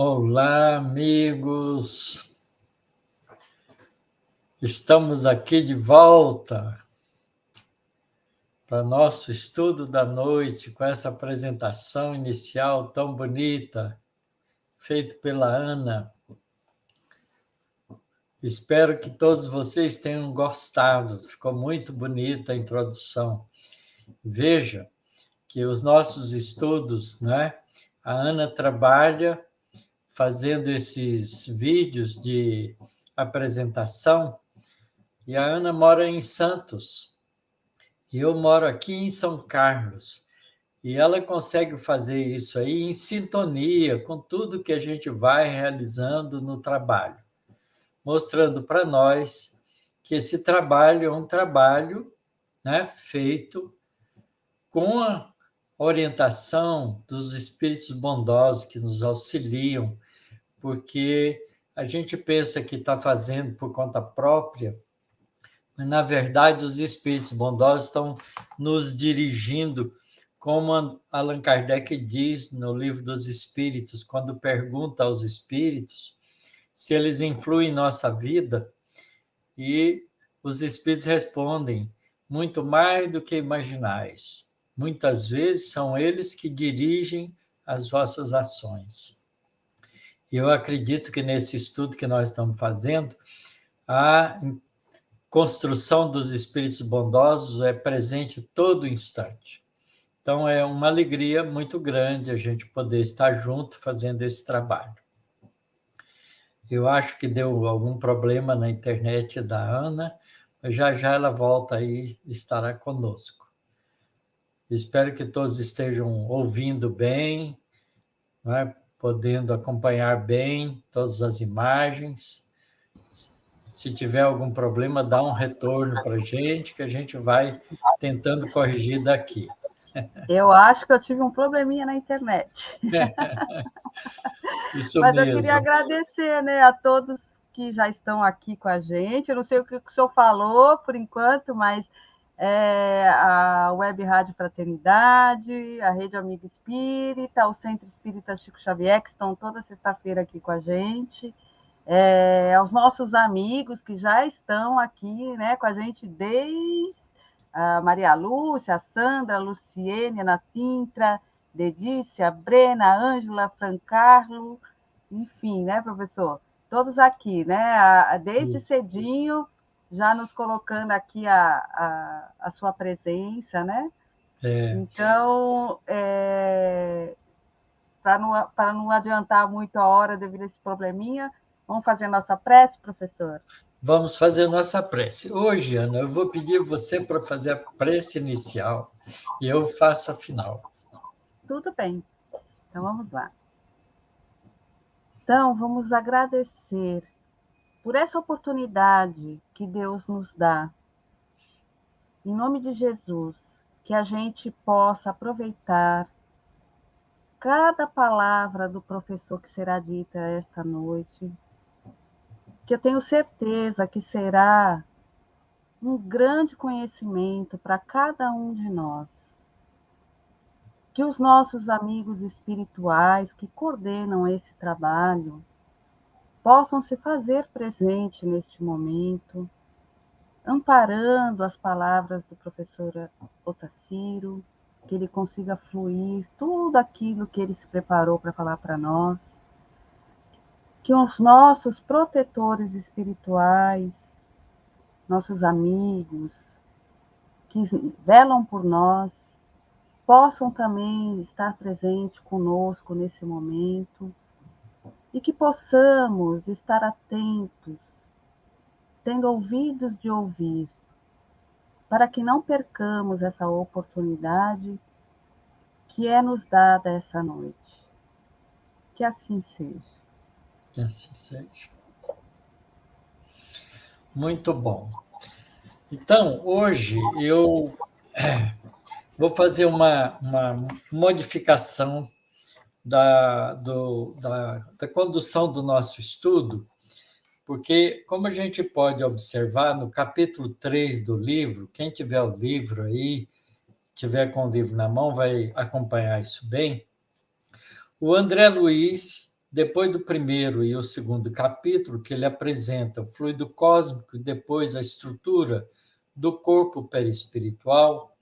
Olá, amigos! Estamos aqui de volta para nosso estudo da noite, com essa apresentação inicial tão bonita, feita pela Ana. Espero que todos vocês tenham gostado, ficou muito bonita a introdução. Veja que os nossos estudos, né? A Ana trabalha fazendo esses vídeos de apresentação, e a Ana mora em Santos, e eu moro aqui em São Carlos, e ela consegue fazer isso aí em sintonia com tudo que a gente vai realizando no trabalho, mostrando para nós que esse trabalho é um trabalho, né, feito com a orientação dos espíritos bondosos que nos auxiliam, porque a gente pensa que está fazendo por conta própria, mas, na verdade, os espíritos bondosos estão nos dirigindo, como Allan Kardec diz no Livro dos Espíritos, quando pergunta aos espíritos se eles influem em nossa vida, e os espíritos respondem: muito mais do que imaginais. Muitas vezes são eles que dirigem as vossas ações. E eu acredito que nesse estudo que nós estamos fazendo, a construção dos espíritos bondosos é presente todo instante. Então, é uma alegria muito grande a gente poder estar junto fazendo esse trabalho. Eu acho que deu algum problema na internet da Ana, mas já já ela volta aí e estará conosco. Espero que todos estejam ouvindo bem, né? Podendo acompanhar bem todas as imagens. Se tiver algum problema, dá um retorno para a gente, que a gente vai tentando corrigir daqui. Eu acho que eu tive um probleminha na internet. Isso Mas eu mesmo. queria agradecer, né, a todos que já estão aqui com a gente. Eu não sei o que o senhor falou por enquanto, mas a Web Rádio Fraternidade, a Rede Amigo Espírita, o Centro Espírita Chico Xavier, que estão toda sexta-feira aqui com a gente. Aos nossos amigos que já estão aqui, né, com a gente desde a Maria Lúcia, a Sandra, a Luciene, a Ana Sintra, Dedícia, a Brena, a Ângela, Francarlo, enfim, né, professor? Todos aqui, né? Desde cedinho, já nos colocando aqui a sua presença, né? Então, para não adiantar muito a hora devido a esse probleminha, vamos fazer nossa prece, professor? Vamos fazer nossa prece. Hoje, Ana, eu vou pedir você para fazer a prece inicial e eu faço a final. Tudo bem. Então, vamos lá. Então, vamos agradecer por essa oportunidade que Deus nos dá. Em nome de Jesus, que a gente possa aproveitar cada palavra do professor que será dita esta noite, que eu tenho certeza que será um grande conhecimento para cada um de nós. Que os nossos amigos espirituais que coordenam esse trabalho possam se fazer presente neste momento, amparando as palavras do professor Otacílio, que ele consiga fluir tudo aquilo que ele se preparou para falar para nós, que os nossos protetores espirituais, nossos amigos, que velam por nós, possam também estar presentes conosco nesse momento e que possamos estar atentos, tendo ouvidos de ouvir, para que não percamos essa oportunidade que é nos dada essa noite. Que assim seja. Que assim seja. Muito bom. Então, hoje eu vou fazer uma modificação da condução do nosso estudo, porque, como a gente pode observar no capítulo 3 do livro, quem tiver o livro aí, tiver com o livro na mão, vai acompanhar isso bem. O André Luiz depois do primeiro e o segundo capítulo, que ele apresenta o fluido cósmico e depois a estrutura do corpo perispiritual,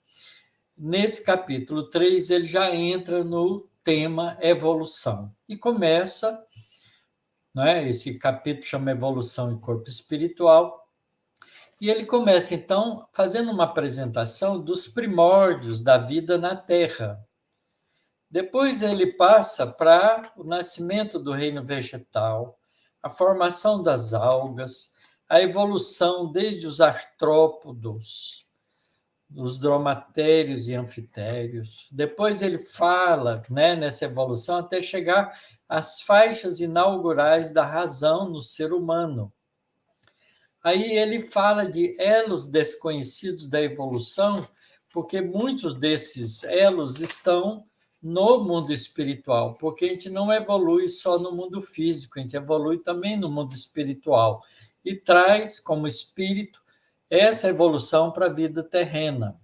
nesse capítulo 3 ele já entra no tema evolução e começa, né, esse capítulo chama Evolução e Corpo Espiritual, e ele começa, então, fazendo uma apresentação dos primórdios da vida na Terra. Depois ele passa para o nascimento do reino vegetal, a formação das algas, a evolução desde os artrópodos, os dromatérios e anfitérios. Depois ele fala, né, nessa evolução até chegar às faixas inaugurais da razão no ser humano. Aí ele fala de elos desconhecidos da evolução, porque muitos desses elos estão no mundo espiritual, porque a gente não evolui só no mundo físico, a gente evolui também no mundo espiritual e traz como espírito essa evolução para a vida terrena.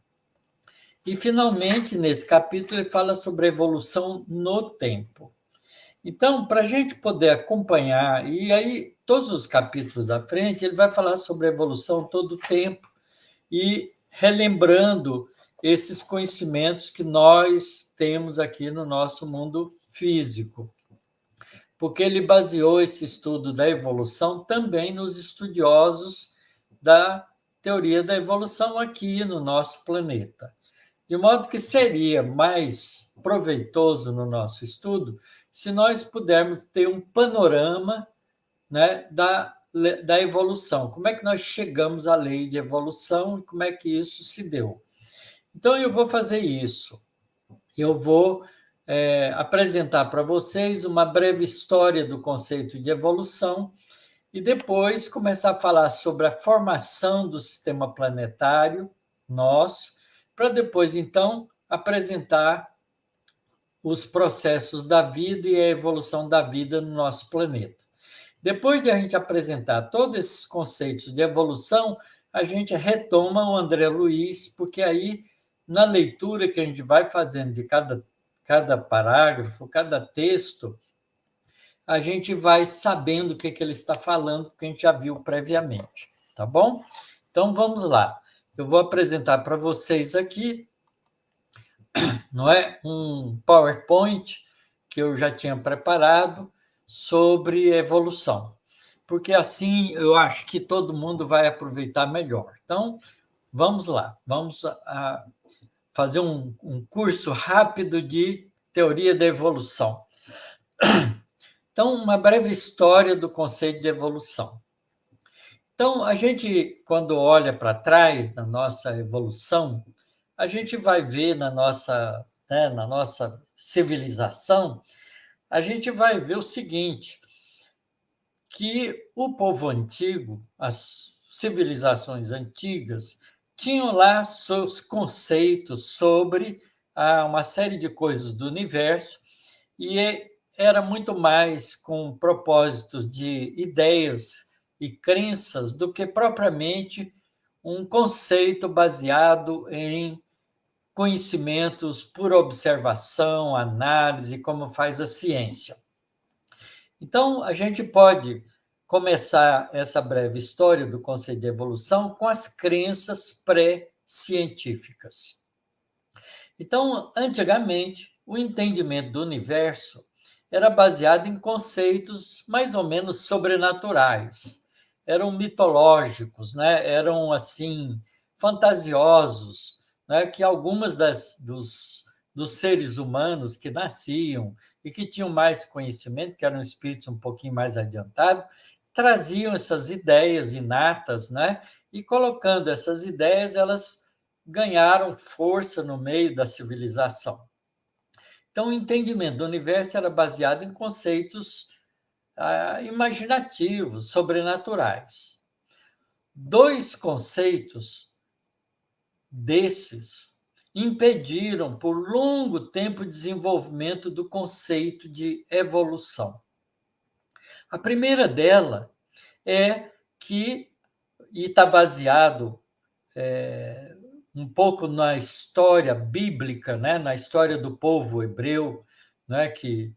E, finalmente, nesse capítulo, ele fala sobre a evolução no tempo. Então, para a gente poder acompanhar, e aí todos os capítulos da frente, ele vai falar sobre a evolução todo o tempo e relembrando esses conhecimentos que nós temos aqui no nosso mundo físico. Porque ele baseou esse estudo da evolução também nos estudiosos da teoria da evolução aqui no nosso planeta. De modo que seria mais proveitoso no nosso estudo se nós pudermos ter um panorama, né, da evolução. Como é que nós chegamos à lei de evolução e como é que isso se deu? Então, eu vou fazer isso. Eu vou apresentar para vocês uma breve história do conceito de evolução e depois começar a falar sobre a formação do sistema planetário nosso, para depois, então, apresentar os processos da vida e a evolução da vida no nosso planeta. Depois de a gente apresentar todos esses conceitos de evolução, a gente retoma o André Luiz, porque aí, na leitura que a gente vai fazendo de cada parágrafo, cada texto, a gente vai sabendo o que ele está falando, porque a gente já viu previamente, tá bom? Então, vamos lá. Eu vou apresentar para vocês aqui, não é, um PowerPoint que eu já tinha preparado sobre evolução, porque assim eu acho que todo mundo vai aproveitar melhor. Então, vamos lá, vamos fazer um curso rápido de teoria da evolução. Então, uma breve história do conceito de evolução. Então, a gente, quando olha para trás na nossa evolução, a gente vai ver na nossa civilização, a gente vai ver o seguinte, que o povo antigo, as civilizações antigas, tinham lá seus conceitos sobre uma série de coisas do universo e era muito mais com propósitos de ideias e crenças do que propriamente um conceito baseado em conhecimentos por observação, análise, como faz a ciência. Então, a gente pode começar essa breve história do conceito de evolução com as crenças pré-científicas. Então, antigamente, o entendimento do universo era baseado em conceitos mais ou menos sobrenaturais. Eram mitológicos, né? Eram assim fantasiosos, né? Que algumas dos seres humanos que nasciam e que tinham mais conhecimento, que eram espíritos um pouquinho mais adiantados, traziam essas ideias inatas, né? E colocando essas ideias, elas ganharam força no meio da civilização. Então, o entendimento do universo era baseado em conceitos imaginativos, sobrenaturais. Dois conceitos desses impediram por longo tempo o desenvolvimento do conceito de evolução. A primeira dela é que, e está baseado um pouco na história bíblica, né, na história do povo hebreu, né, que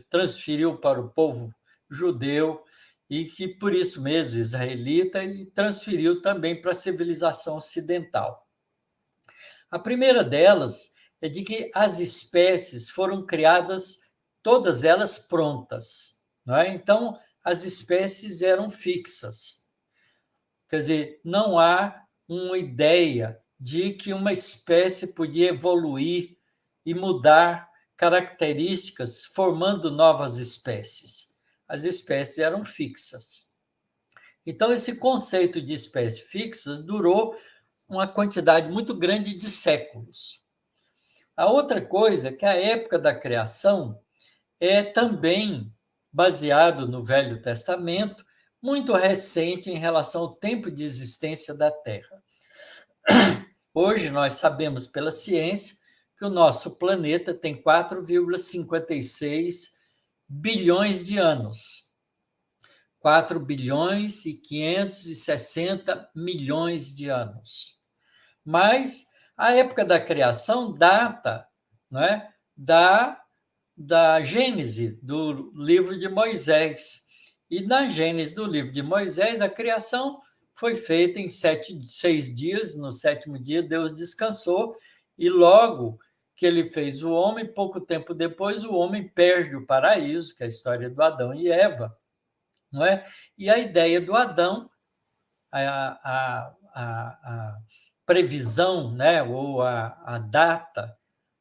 transferiu para o povo judeu, e que, por isso mesmo, israelita, e transferiu também para a civilização ocidental. A primeira delas é de que as espécies foram criadas, todas elas prontas, não é? Então, as espécies eram fixas. Quer dizer, não há uma ideia de que uma espécie podia evoluir e mudar características, formando novas espécies. As espécies eram fixas. Então, esse conceito de espécies fixas durou uma quantidade muito grande de séculos. A outra coisa é que a época da criação é também baseado no Velho Testamento, muito recente em relação ao tempo de existência da Terra. Hoje nós sabemos pela ciência que o nosso planeta tem 4,56 bilhões de anos. 4 bilhões e 560 milhões de anos. Mas a época da criação data, não é, da Gênese, do livro de Moisés. E na Gênese do livro de Moisés, a criação foi feita em 6 dias. No 7º dia, Deus descansou, e logo que ele fez o homem, pouco tempo depois, o homem perde o paraíso, que é a história do Adão e Eva, não é? E a ideia do Adão, a previsão, né, ou a data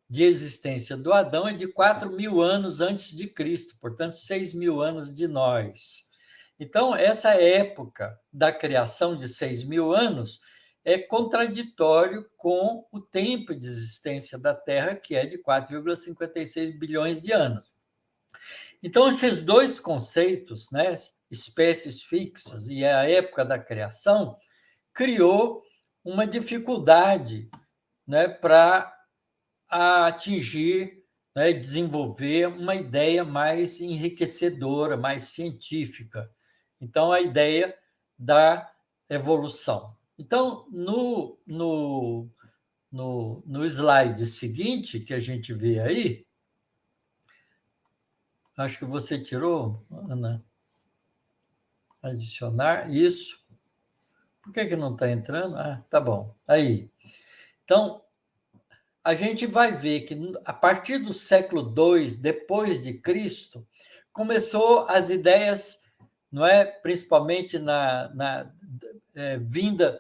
de existência do Adão é de 4.000 anos antes de Cristo, portanto, 6.000 anos de nós. Então, essa época da criação de 6.000 anos é contraditório com o tempo de existência da Terra, que é de 4,56 bilhões de anos. Então, esses dois conceitos, né, espécies fixas e a época da criação, criou uma dificuldade, né, para atingir, né, desenvolver uma ideia mais enriquecedora, mais científica. Então, a ideia da evolução. Então, no slide seguinte, que a gente vê aí, acho que você tirou, Ana, adicionar, isso. Por que não está entrando? Ah, tá bom. Aí. Então, a gente vai ver que, a partir do século II depois de Cristo, começou as ideias, não é, principalmente vinda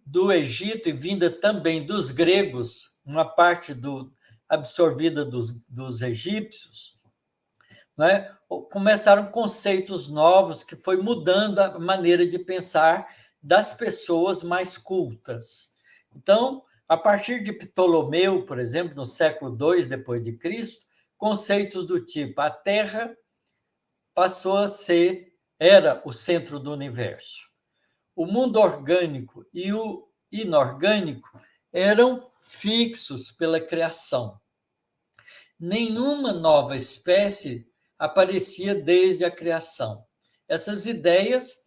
do Egito e vinda também dos gregos, uma parte absorvida dos egípcios, não é? Começaram conceitos novos que foi mudando a maneira de pensar das pessoas mais cultas. Então, a partir de Ptolomeu, por exemplo, no século II depois de Cristo, conceitos do tipo a Terra passou a era o centro do universo. O mundo orgânico e o inorgânico eram fixos pela criação. Nenhuma nova espécie aparecia desde a criação. Essas ideias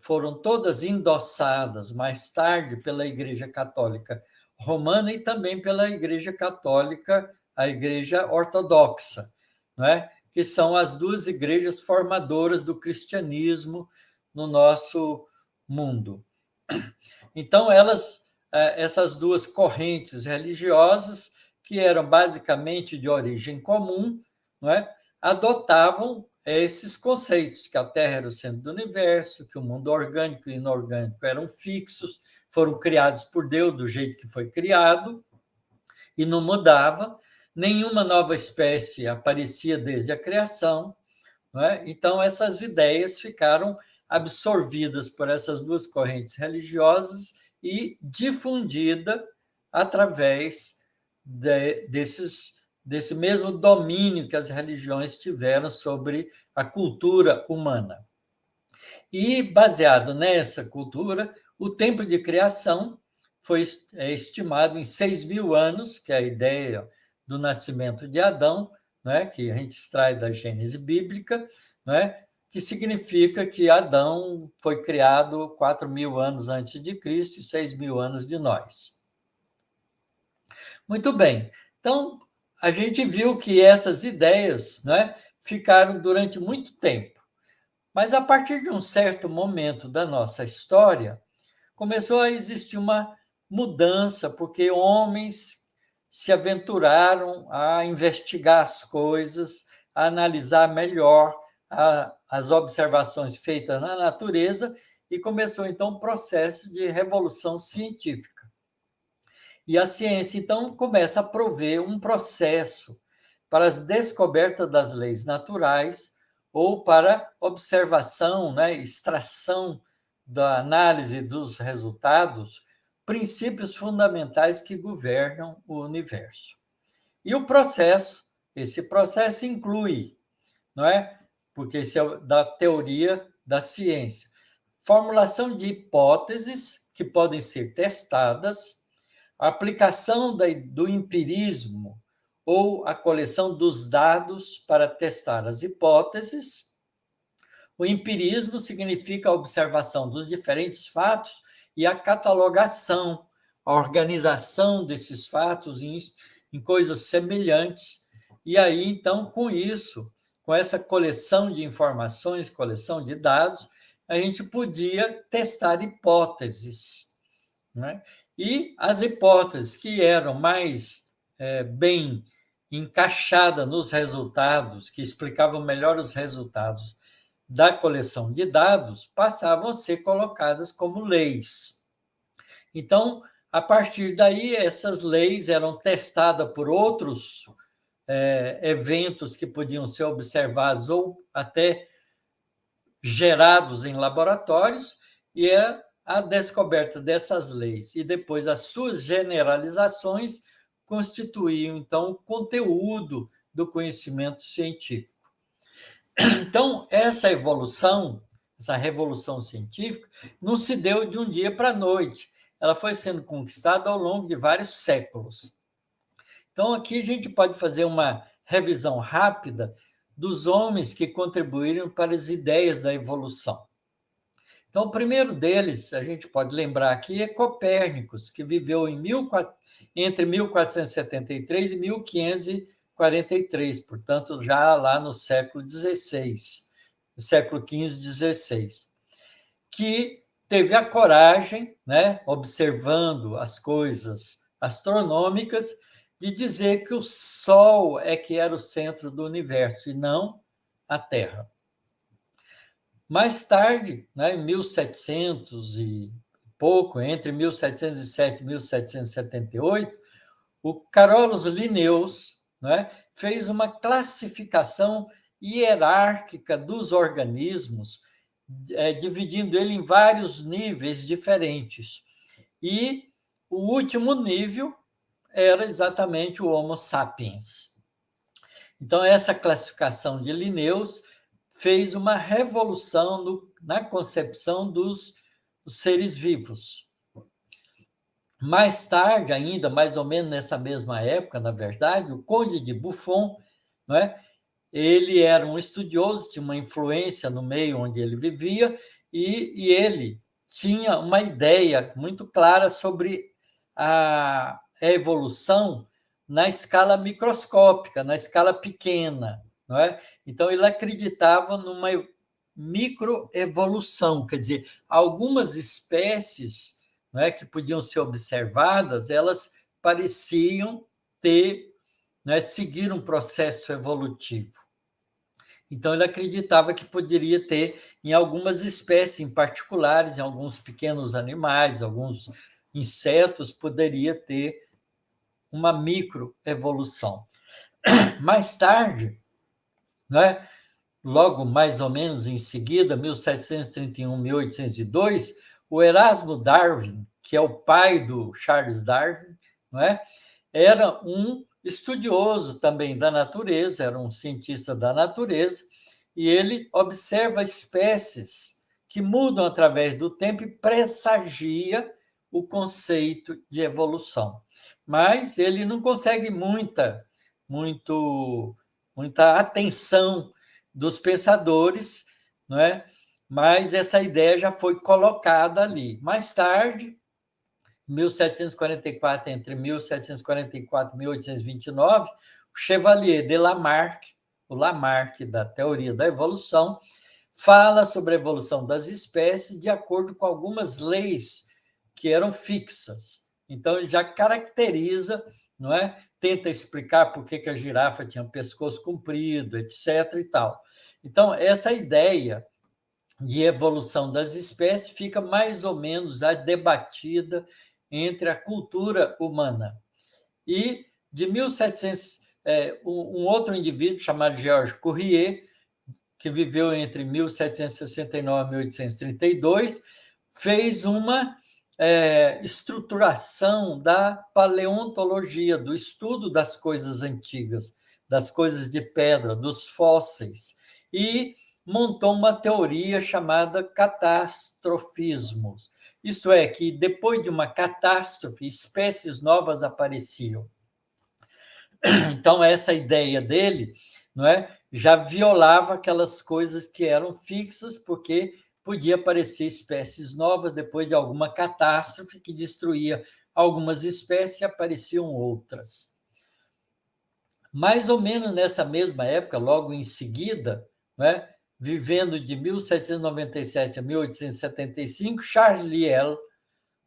foram todas endossadas mais tarde pela Igreja Católica Romana e também pela Igreja Católica, a Igreja Ortodoxa, não é? Que são as duas igrejas formadoras do cristianismo no nosso mundo. Então, essas duas correntes religiosas, que eram basicamente de origem comum, não é? Adotavam esses conceitos, que a Terra era o centro do universo, que o mundo orgânico e inorgânico eram fixos, foram criados por Deus do jeito que foi criado, e não mudava, nenhuma nova espécie aparecia desde a criação, não é? Então, essas ideias ficaram absorvidas por essas duas correntes religiosas e difundida através desse mesmo domínio que as religiões tiveram sobre a cultura humana. E, baseado nessa cultura, o tempo de criação foi estimado em 6.000 anos, que é a ideia do nascimento de Adão, né, que a gente extrai da Gênese bíblica, né, que significa que Adão foi criado 4.000 anos antes de Cristo e 6.000 anos de nós. Muito bem. Então, a gente viu que essas ideias, né, ficaram durante muito tempo. Mas a partir de um certo momento da nossa história, começou a existir uma mudança, porque homens se aventuraram a investigar as coisas, a analisar melhor as observações feitas na natureza, e começou então um processo de revolução científica. E a ciência, então, começa a prover um processo para as descobertas das leis naturais ou para observação, né, extração da análise dos resultados, princípios fundamentais que governam o universo. E o processo, esse processo inclui, não é? Porque esse é da teoria da ciência, formulação de hipóteses que podem ser testadas, a aplicação do empirismo ou a coleção dos dados para testar as hipóteses. O empirismo significa a observação dos diferentes fatos e a catalogação, a organização desses fatos em coisas semelhantes. E aí, então, com isso, com essa coleção de informações, coleção de dados, a gente podia testar hipóteses, né? E as hipóteses que eram mais bem encaixadas nos resultados, que explicavam melhor os resultados da coleção de dados, passavam a ser colocadas como leis. Então, a partir daí, essas leis eram testadas por outros eventos que podiam ser observados ou até gerados em laboratórios, e a descoberta dessas leis e depois as suas generalizações constituíam, então, o conteúdo do conhecimento científico. Então, essa evolução, essa revolução científica, não se deu de um dia para a noite. Ela foi sendo conquistada ao longo de vários séculos. Então, aqui a gente pode fazer uma revisão rápida dos homens que contribuíram para as ideias da evolução. Então, o primeiro deles, a gente pode lembrar aqui, é Copérnicos, que viveu entre 1473 e 1543, portanto, já lá no século XVI, século XV, XVI, que teve a coragem, né, observando as coisas astronômicas, de dizer que o Sol é que era o centro do universo e não a Terra. Mais tarde, né, em 1700 e pouco, entre 1707 e 1778, o Carolus Linnaeus, né, fez uma classificação hierárquica dos organismos, dividindo ele em vários níveis diferentes. E o último nível era exatamente o Homo sapiens. Então, essa classificação de Linnaeus fez uma revolução na concepção dos seres vivos. Mais tarde, ainda, mais ou menos nessa mesma época, na verdade, o Conde de Buffon, não é? Ele era um estudioso, tinha uma influência no meio onde ele vivia, e ele tinha uma ideia muito clara sobre a evolução na escala microscópica, na escala pequena, não é? Então, ele acreditava numa microevolução, quer dizer, algumas espécies, não é, que podiam ser observadas, elas pareciam ter, não é, seguir um processo evolutivo. Então, ele acreditava que poderia ter, em algumas espécies em particulares, em alguns pequenos animais, alguns insetos, poderia ter uma microevolução. Mais tarde, né, logo mais ou menos em seguida, 1731, 1802, o Erasmo Darwin, que é o pai do Charles Darwin, não é, era um estudioso também da natureza, era um cientista da natureza, e ele observa espécies que mudam através do tempo e pressagia o conceito de evolução. Mas ele não consegue muita atenção dos pensadores, não é? Mas essa ideia já foi colocada ali. Mais tarde, em 1744, entre 1744 e 1829, Chevalier de Lamarck, o Lamarck da teoria da evolução, fala sobre a evolução das espécies de acordo com algumas leis que eram fixas. Então, ele já caracteriza, não é? Tenta explicar por que a girafa tinha um pescoço comprido, etc. e tal. Então, essa ideia de evolução das espécies fica mais ou menos debatida entre a cultura humana. E de 1700, um outro indivíduo chamado Georges Cuvier, que viveu entre 1769 e 1832, fez uma estruturação da paleontologia, do estudo das coisas antigas, das coisas de pedra, dos fósseis, e montou uma teoria chamada catastrofismo. Isto é, que depois de uma catástrofe, espécies novas apareciam. Então, essa ideia dele, não é, já violava aquelas coisas que eram fixas, porque podia aparecer espécies novas depois de alguma catástrofe que destruía algumas espécies e apareciam outras. Mais ou menos nessa mesma época, logo em seguida, não é, vivendo de 1797 a 1875, Charles Lyell,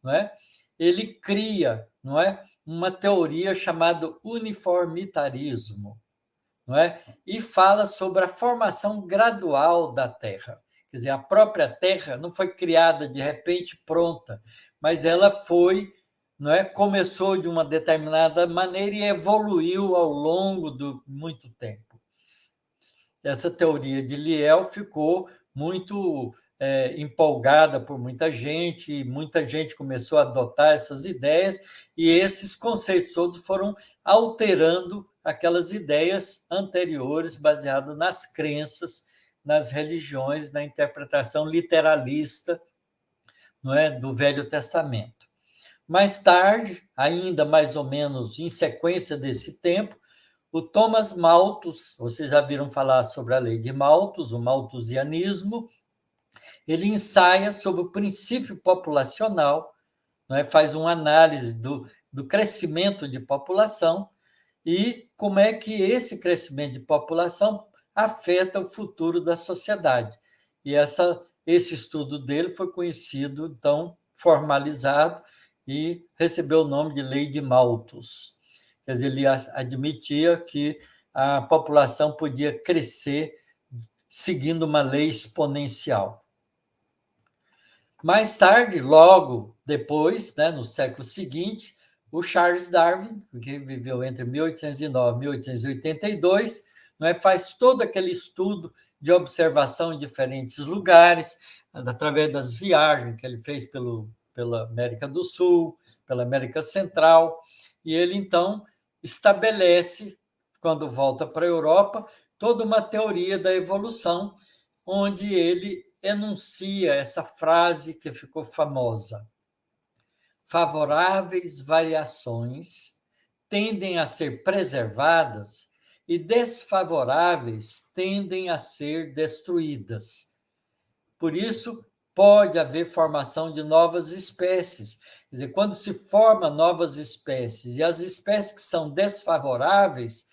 não é, ele cria, não é, uma teoria chamada uniformitarismo, não é? E fala sobre a formação gradual da Terra. Quer dizer, a própria Terra não foi criada de repente pronta, mas ela foi, não é? Começou de uma determinada maneira e evoluiu ao longo de muito tempo. Essa teoria de Lyell ficou muito empolgada por muita gente começou a adotar essas ideias, e esses conceitos todos foram alterando aquelas ideias anteriores, baseadas nas crenças, nas religiões, na interpretação literalista, não é, do Velho Testamento. Mais tarde, ainda mais ou menos em sequência desse tempo, o Thomas Malthus, vocês já viram falar sobre a lei de Malthus, o malthusianismo, ele ensaia sobre o princípio populacional, não é? Faz uma análise do crescimento de população e como é que esse crescimento de população afeta o futuro da sociedade. E esse estudo dele foi conhecido, então, formalizado, e recebeu o nome de Lei de Malthus. Quer dizer, ele admitia que a população podia crescer seguindo uma lei exponencial. Mais tarde, logo depois, né, no século seguinte, o Charles Darwin, que viveu entre 1809 e 1882, não é, faz todo aquele estudo de observação em diferentes lugares, através das viagens que ele fez pela América do Sul, pela América Central, e ele, então, estabelece, quando volta para a Europa, toda uma teoria da evolução, onde ele enuncia essa frase que ficou famosa: favoráveis variações tendem a ser preservadas e desfavoráveis tendem a ser destruídas. Por isso, pode haver formação de novas espécies. Quer dizer, quando se forma novas espécies e as espécies que são desfavoráveis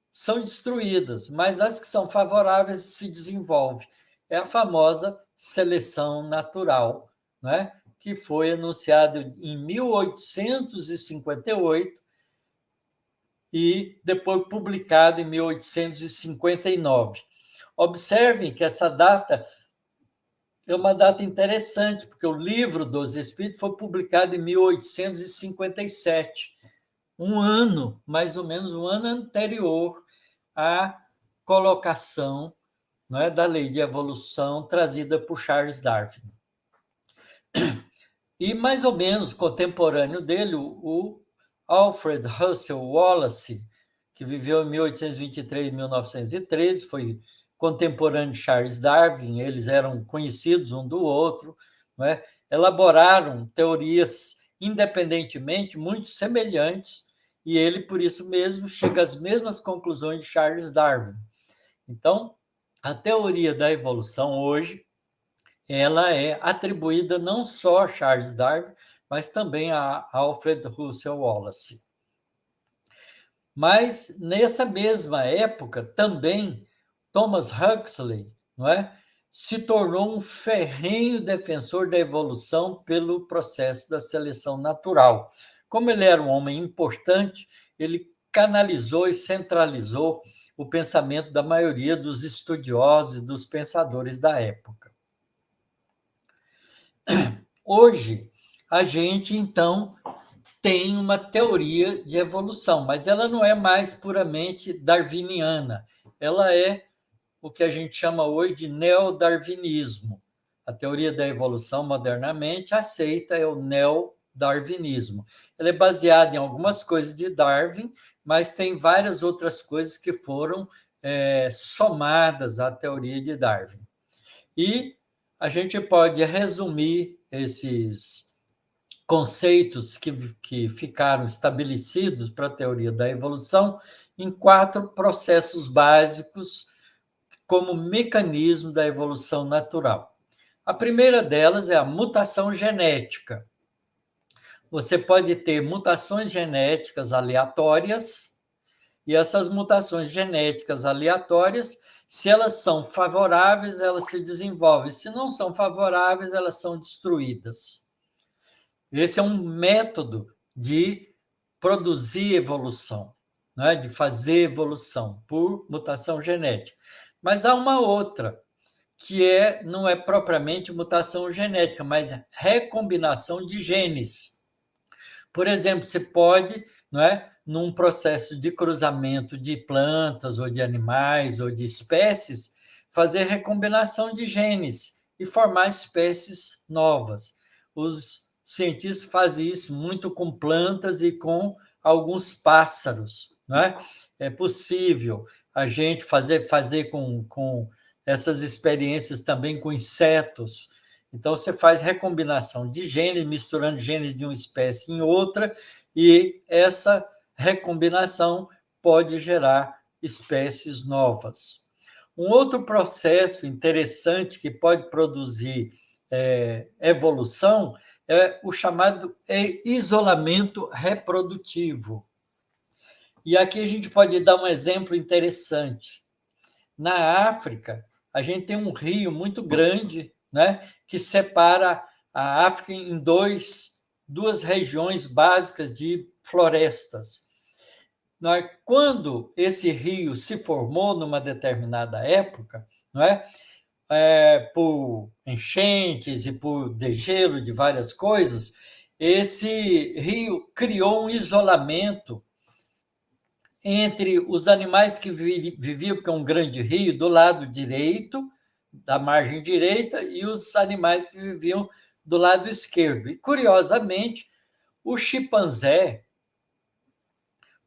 são destruídas, mas as que são favoráveis se desenvolvem. É a famosa seleção natural, né? Que foi anunciado em 1858 e depois publicado em 1859. Observem que essa data é uma data interessante, porque o Livro dos Espíritos foi publicado em 1857, um ano, mais ou menos um ano anterior à colocação, não é, da lei de evolução trazida por Charles Darwin. E mais ou menos contemporâneo dele, o Alfred Russel Wallace, que viveu em 1823 e 1913, foi contemporâneo de Charles Darwin, eles eram conhecidos um do outro, não é? Elaboraram teorias independentemente muito semelhantes, e ele, por isso mesmo, chega às mesmas conclusões de Charles Darwin. Então, a teoria da evolução hoje, ela é atribuída não só a Charles Darwin, mas também a Alfred Russel Wallace. Mas, nessa mesma época, também, Thomas Huxley, não é, se tornou um ferrenho defensor da evolução pelo processo da seleção natural. Como ele era um homem importante, ele canalizou e centralizou o pensamento da maioria dos estudiosos e dos pensadores da época. Hoje, a gente, então, tem uma teoria de evolução, mas ela não é mais puramente darwiniana, ela é o que a gente chama hoje de neodarwinismo. A teoria da evolução, modernamente, aceita é o neodarwinismo. Ela é baseada em algumas coisas de Darwin, mas tem várias outras coisas que foram somadas à teoria de Darwin. E a gente pode resumir esses conceitos que ficaram estabelecidos para a teoria da evolução em 4 processos básicos como mecanismo da evolução natural. A primeira delas é a mutação genética. Você pode ter mutações genéticas aleatórias, e essas mutações genéticas aleatórias, se elas são favoráveis, elas se desenvolvem. Se não são favoráveis, elas são destruídas. Esse é um método de produzir evolução, né? De fazer evolução por mutação genética. Mas há uma outra, que não é propriamente mutação genética, mas recombinação de genes. Por exemplo, você pode, não é, num processo de cruzamento de plantas ou de animais ou de espécies, fazer recombinação de genes e formar espécies novas. Os cientistas fazem isso muito com plantas e com alguns pássaros, não é? É possível a gente fazer com essas experiências também com insetos. Então, você faz recombinação de genes, misturando genes de uma espécie em outra, e essa recombinação pode gerar espécies novas. Um outro processo interessante que pode produzir evolução é o chamado isolamento reprodutivo. E aqui a gente pode dar um exemplo interessante. Na África, a gente tem um rio muito grande, né, que separa a África em duas regiões básicas de florestas. Quando esse rio se formou numa determinada época, não é? Por enchentes e por degelo de várias coisas, esse rio criou um isolamento entre os animais que viviam, porque é um grande rio, do lado direito, da margem direita, e os animais que viviam do lado esquerdo. E, curiosamente, o chimpanzé,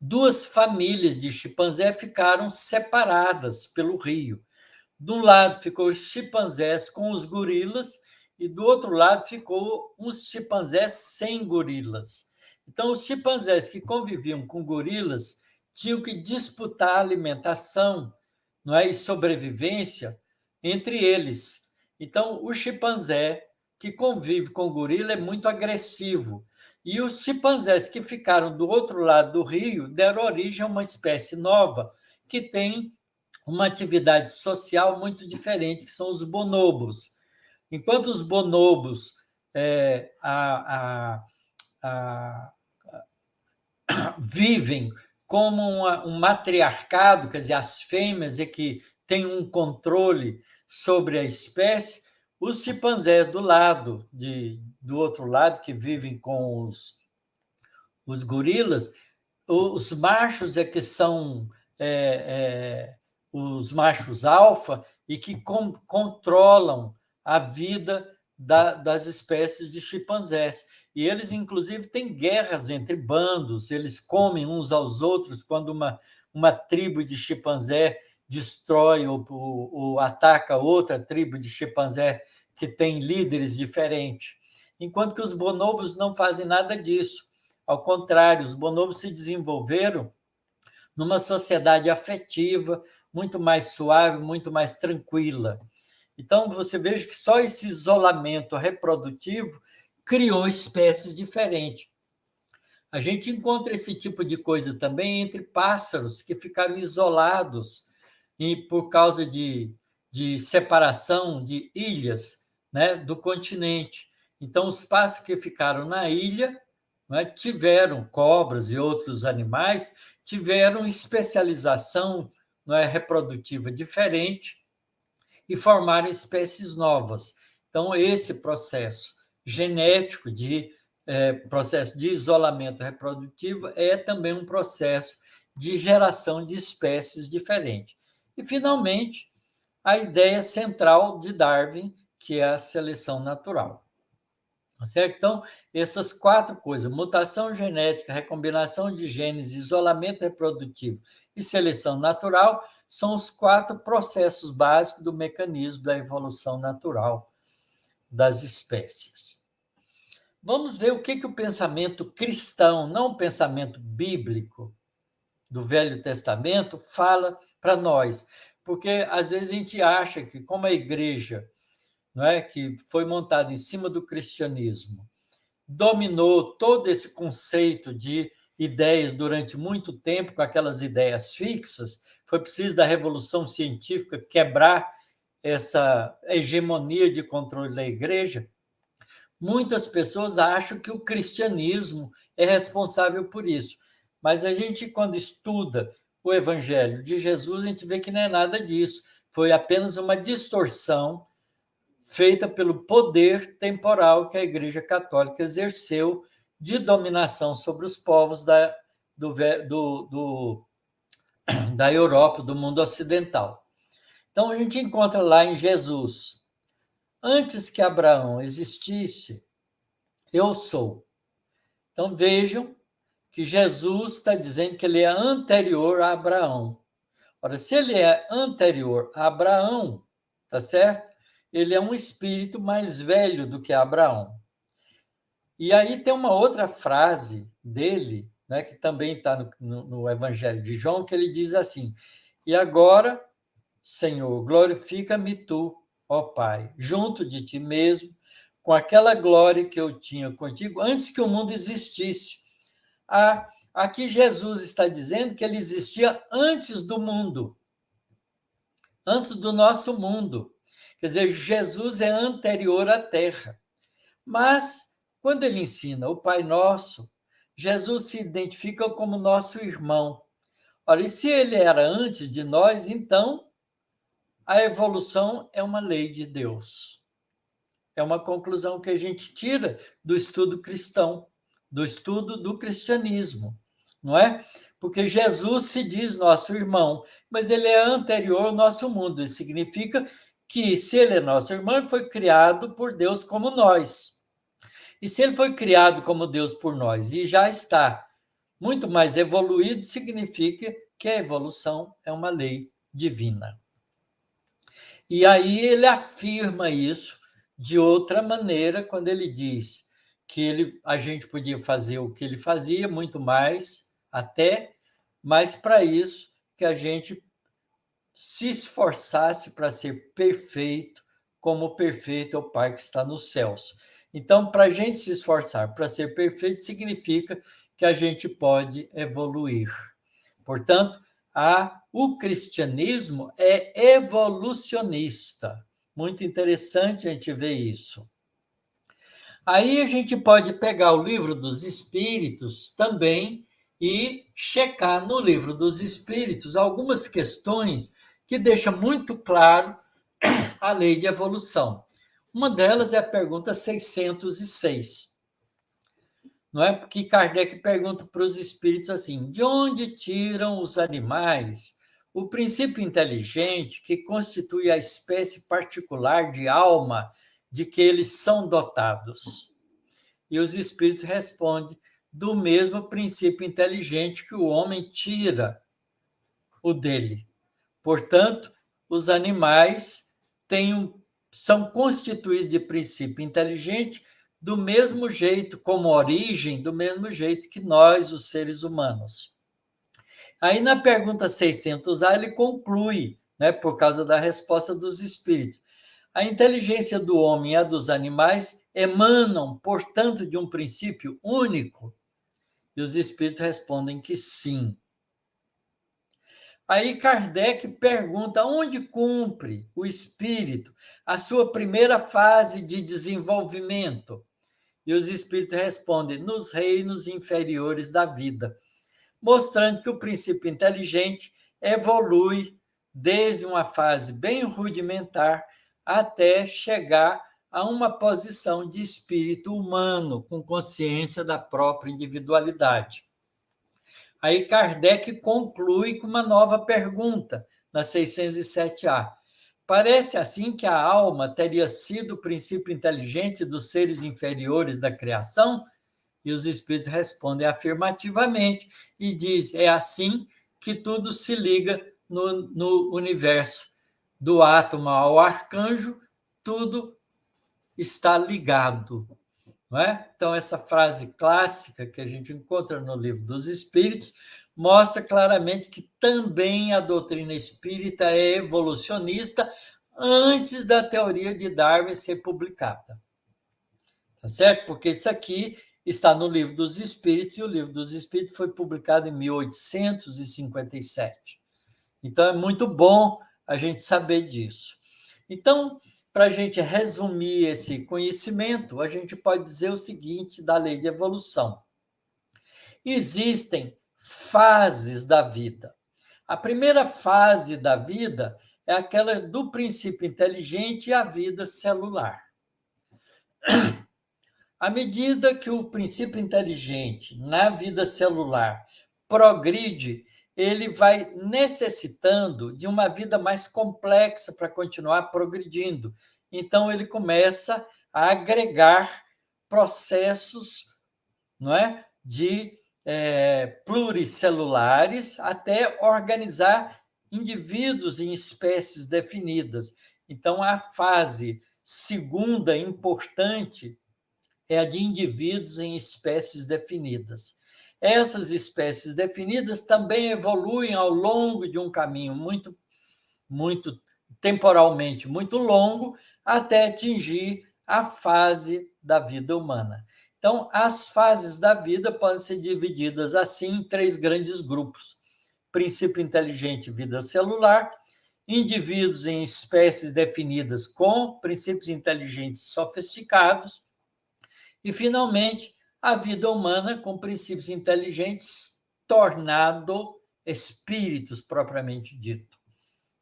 2 famílias de chimpanzé ficaram separadas pelo rio. De um lado ficou os chimpanzés com os gorilas, e do outro lado ficou os chimpanzés sem gorilas. Então, os chimpanzés que conviviam com gorilas tinham que disputar a alimentação, não é, e sobrevivência entre eles. Então, o chimpanzé que convive com o gorila é muito agressivo. E os chimpanzés que ficaram do outro lado do rio deram origem a uma espécie nova que tem uma atividade social muito diferente, que são os bonobos. Enquanto os bonobos vivem como um matriarcado, quer dizer, as fêmeas é que têm um controle sobre a espécie, os chimpanzés do outro lado, que vivem com os gorilas, os machos é que são os machos alfa e que controlam a vida das espécies de chimpanzés. E eles, inclusive, têm guerras entre bandos, eles comem uns aos outros quando uma tribo de chimpanzé destrói ou ataca outra tribo de chimpanzé que tem líderes diferentes. Enquanto que os bonobos não fazem nada disso. Ao contrário, os bonobos se desenvolveram numa sociedade afetiva, muito mais suave, muito mais tranquila. Então, você veja que só esse isolamento reprodutivo criou espécies diferentes. A gente encontra esse tipo de coisa também entre pássaros que ficaram isolados e por causa de separação de ilhas, né, do continente. Então, os pássaros que ficaram na ilha, né, tiveram, cobras e outros animais, tiveram especialização, né, reprodutiva diferente e formaram espécies novas. Então, esse processo genético processo de isolamento reprodutivo é também um processo de geração de espécies diferentes. E, finalmente, a ideia central de Darwin, que é a seleção natural. Certo? Então, essas 4 coisas, mutação genética, recombinação de genes, isolamento reprodutivo e seleção natural, são os 4 processos básicos do mecanismo da evolução natural das espécies. Vamos ver o que o pensamento cristão, não o pensamento bíblico do Velho Testamento, fala para nós. Porque, às vezes, a gente acha que, como a igreja, não é, que foi montada em cima do cristianismo, dominou todo esse conceito de ideias durante muito tempo, com aquelas ideias fixas, foi preciso da revolução científica quebrar essa hegemonia de controle da igreja. Muitas pessoas acham que o cristianismo é responsável por isso, mas a gente, quando estuda o evangelho de Jesus, a gente vê que não é nada disso, foi apenas uma distorção feita pelo poder temporal que a Igreja Católica exerceu de dominação sobre os povos da Europa, do mundo ocidental. Então, a gente encontra lá em Jesus, antes que Abraão existisse, eu sou. Então, vejam que Jesus está dizendo que ele é anterior a Abraão. Ora, se ele é anterior a Abraão, tá certo? Ele é um espírito mais velho do que Abraão. E aí tem uma outra frase dele, né, que também está no Evangelho de João, que ele diz assim: e agora, Senhor, glorifica-me tu, ó Pai, junto de ti mesmo, com aquela glória que eu tinha contigo antes que o mundo existisse. Aqui Jesus está dizendo que ele existia antes do mundo, antes do nosso mundo. Quer dizer, Jesus é anterior à Terra. Mas, quando ele ensina o Pai Nosso, Jesus se identifica como nosso irmão. Ora, e se ele era antes de nós, então a evolução é uma lei de Deus. É uma conclusão que a gente tira do estudo cristão, do estudo do cristianismo, não é? Porque Jesus se diz nosso irmão, mas ele é anterior ao nosso mundo. Isso significa que, se ele é nosso irmão, ele foi criado por Deus como nós. E se ele foi criado como Deus por nós e já está muito mais evoluído, significa que a evolução é uma lei divina. E aí ele afirma isso de outra maneira quando ele diz que a gente podia fazer o que ele fazia, muito mais até, mas para isso que a gente se esforçasse para ser perfeito, como perfeito é o Pai que está nos céus. Então, para a gente se esforçar para ser perfeito, significa que a gente pode evoluir. Portanto, o cristianismo é evolucionista. Muito interessante a gente ver isso. Aí a gente pode pegar o Livro dos Espíritos também e checar no Livro dos Espíritos algumas questões que deixam muito claro a lei de evolução. Uma delas é a pergunta 606. Não é? Porque Kardec pergunta para os espíritos assim: de onde tiram os animais o princípio inteligente que constitui a espécie particular de alma de que eles são dotados? E os espíritos respondem: do mesmo princípio inteligente que o homem tira o dele. Portanto, os animais são constituídos de princípio inteligente do mesmo jeito, como origem, do mesmo jeito que nós, os seres humanos. Aí, na pergunta 600A, ele conclui, né, por causa da resposta dos espíritos. A inteligência do homem e a dos animais emanam, portanto, de um princípio único. E os espíritos respondem que sim. Aí Kardec pergunta onde cumpre o espírito a sua primeira fase de desenvolvimento. E os espíritos respondem nos reinos inferiores da vida, mostrando que o princípio inteligente evolui desde uma fase bem rudimentar até chegar a uma posição de espírito humano, com consciência da própria individualidade. Aí Kardec conclui com uma nova pergunta, na 607A. Parece assim que a alma teria sido o princípio inteligente dos seres inferiores da criação? E os espíritos respondem afirmativamente e diz: é assim que tudo se liga no universo. Do átomo ao arcanjo, tudo está ligado. Não é? Então, essa frase clássica que a gente encontra no Livro dos Espíritos mostra claramente que também a doutrina espírita é evolucionista antes da teoria de Darwin ser publicada. Tá certo? Porque isso aqui está no Livro dos Espíritos, e o Livro dos Espíritos foi publicado em 1857. Então, é muito bom a gente saber disso. Então, para a gente resumir esse conhecimento, a gente pode dizer o seguinte da lei de evolução. Existem fases da vida. A primeira fase da vida é aquela do princípio inteligente e a vida celular. À medida que o princípio inteligente na vida celular progride, ele vai necessitando de uma vida mais complexa para continuar progredindo. Então, ele começa a agregar processos, não é, de pluricelulares até organizar indivíduos em espécies definidas. Então, a fase segunda importante é a de indivíduos em espécies definidas. Essas espécies definidas também evoluem ao longo de um caminho muito temporalmente muito longo, até atingir a fase da vida humana. Então, as fases da vida podem ser divididas assim em 3 grandes grupos: princípio inteligente, vida celular; indivíduos em espécies definidas com princípios inteligentes sofisticados; e, finalmente, a vida humana com princípios inteligentes tornado espíritos propriamente dito.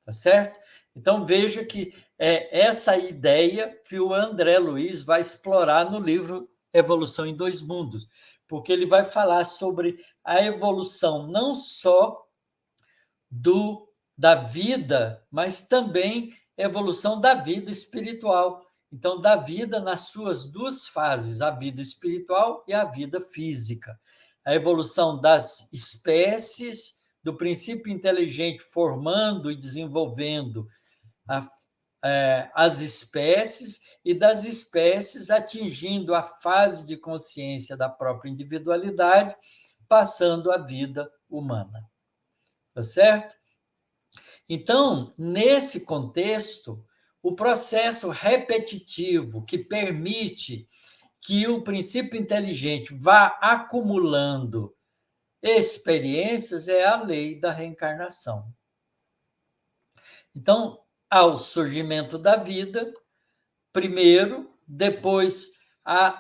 Tá certo? Então, veja que é essa ideia que o André Luiz vai explorar no livro Evolução em Dois Mundos, porque ele vai falar sobre a evolução não só da vida, mas também evolução da vida espiritual. Então, da vida nas suas 2 fases, a vida espiritual e a vida física. A evolução das espécies, do princípio inteligente formando e desenvolvendo as espécies, e das espécies atingindo a fase de consciência da própria individualidade, passando a vida humana. Tá certo? Então, nesse contexto, o processo repetitivo que permite que o princípio inteligente vá acumulando experiências é a lei da reencarnação. Então, ao surgimento da vida, primeiro, depois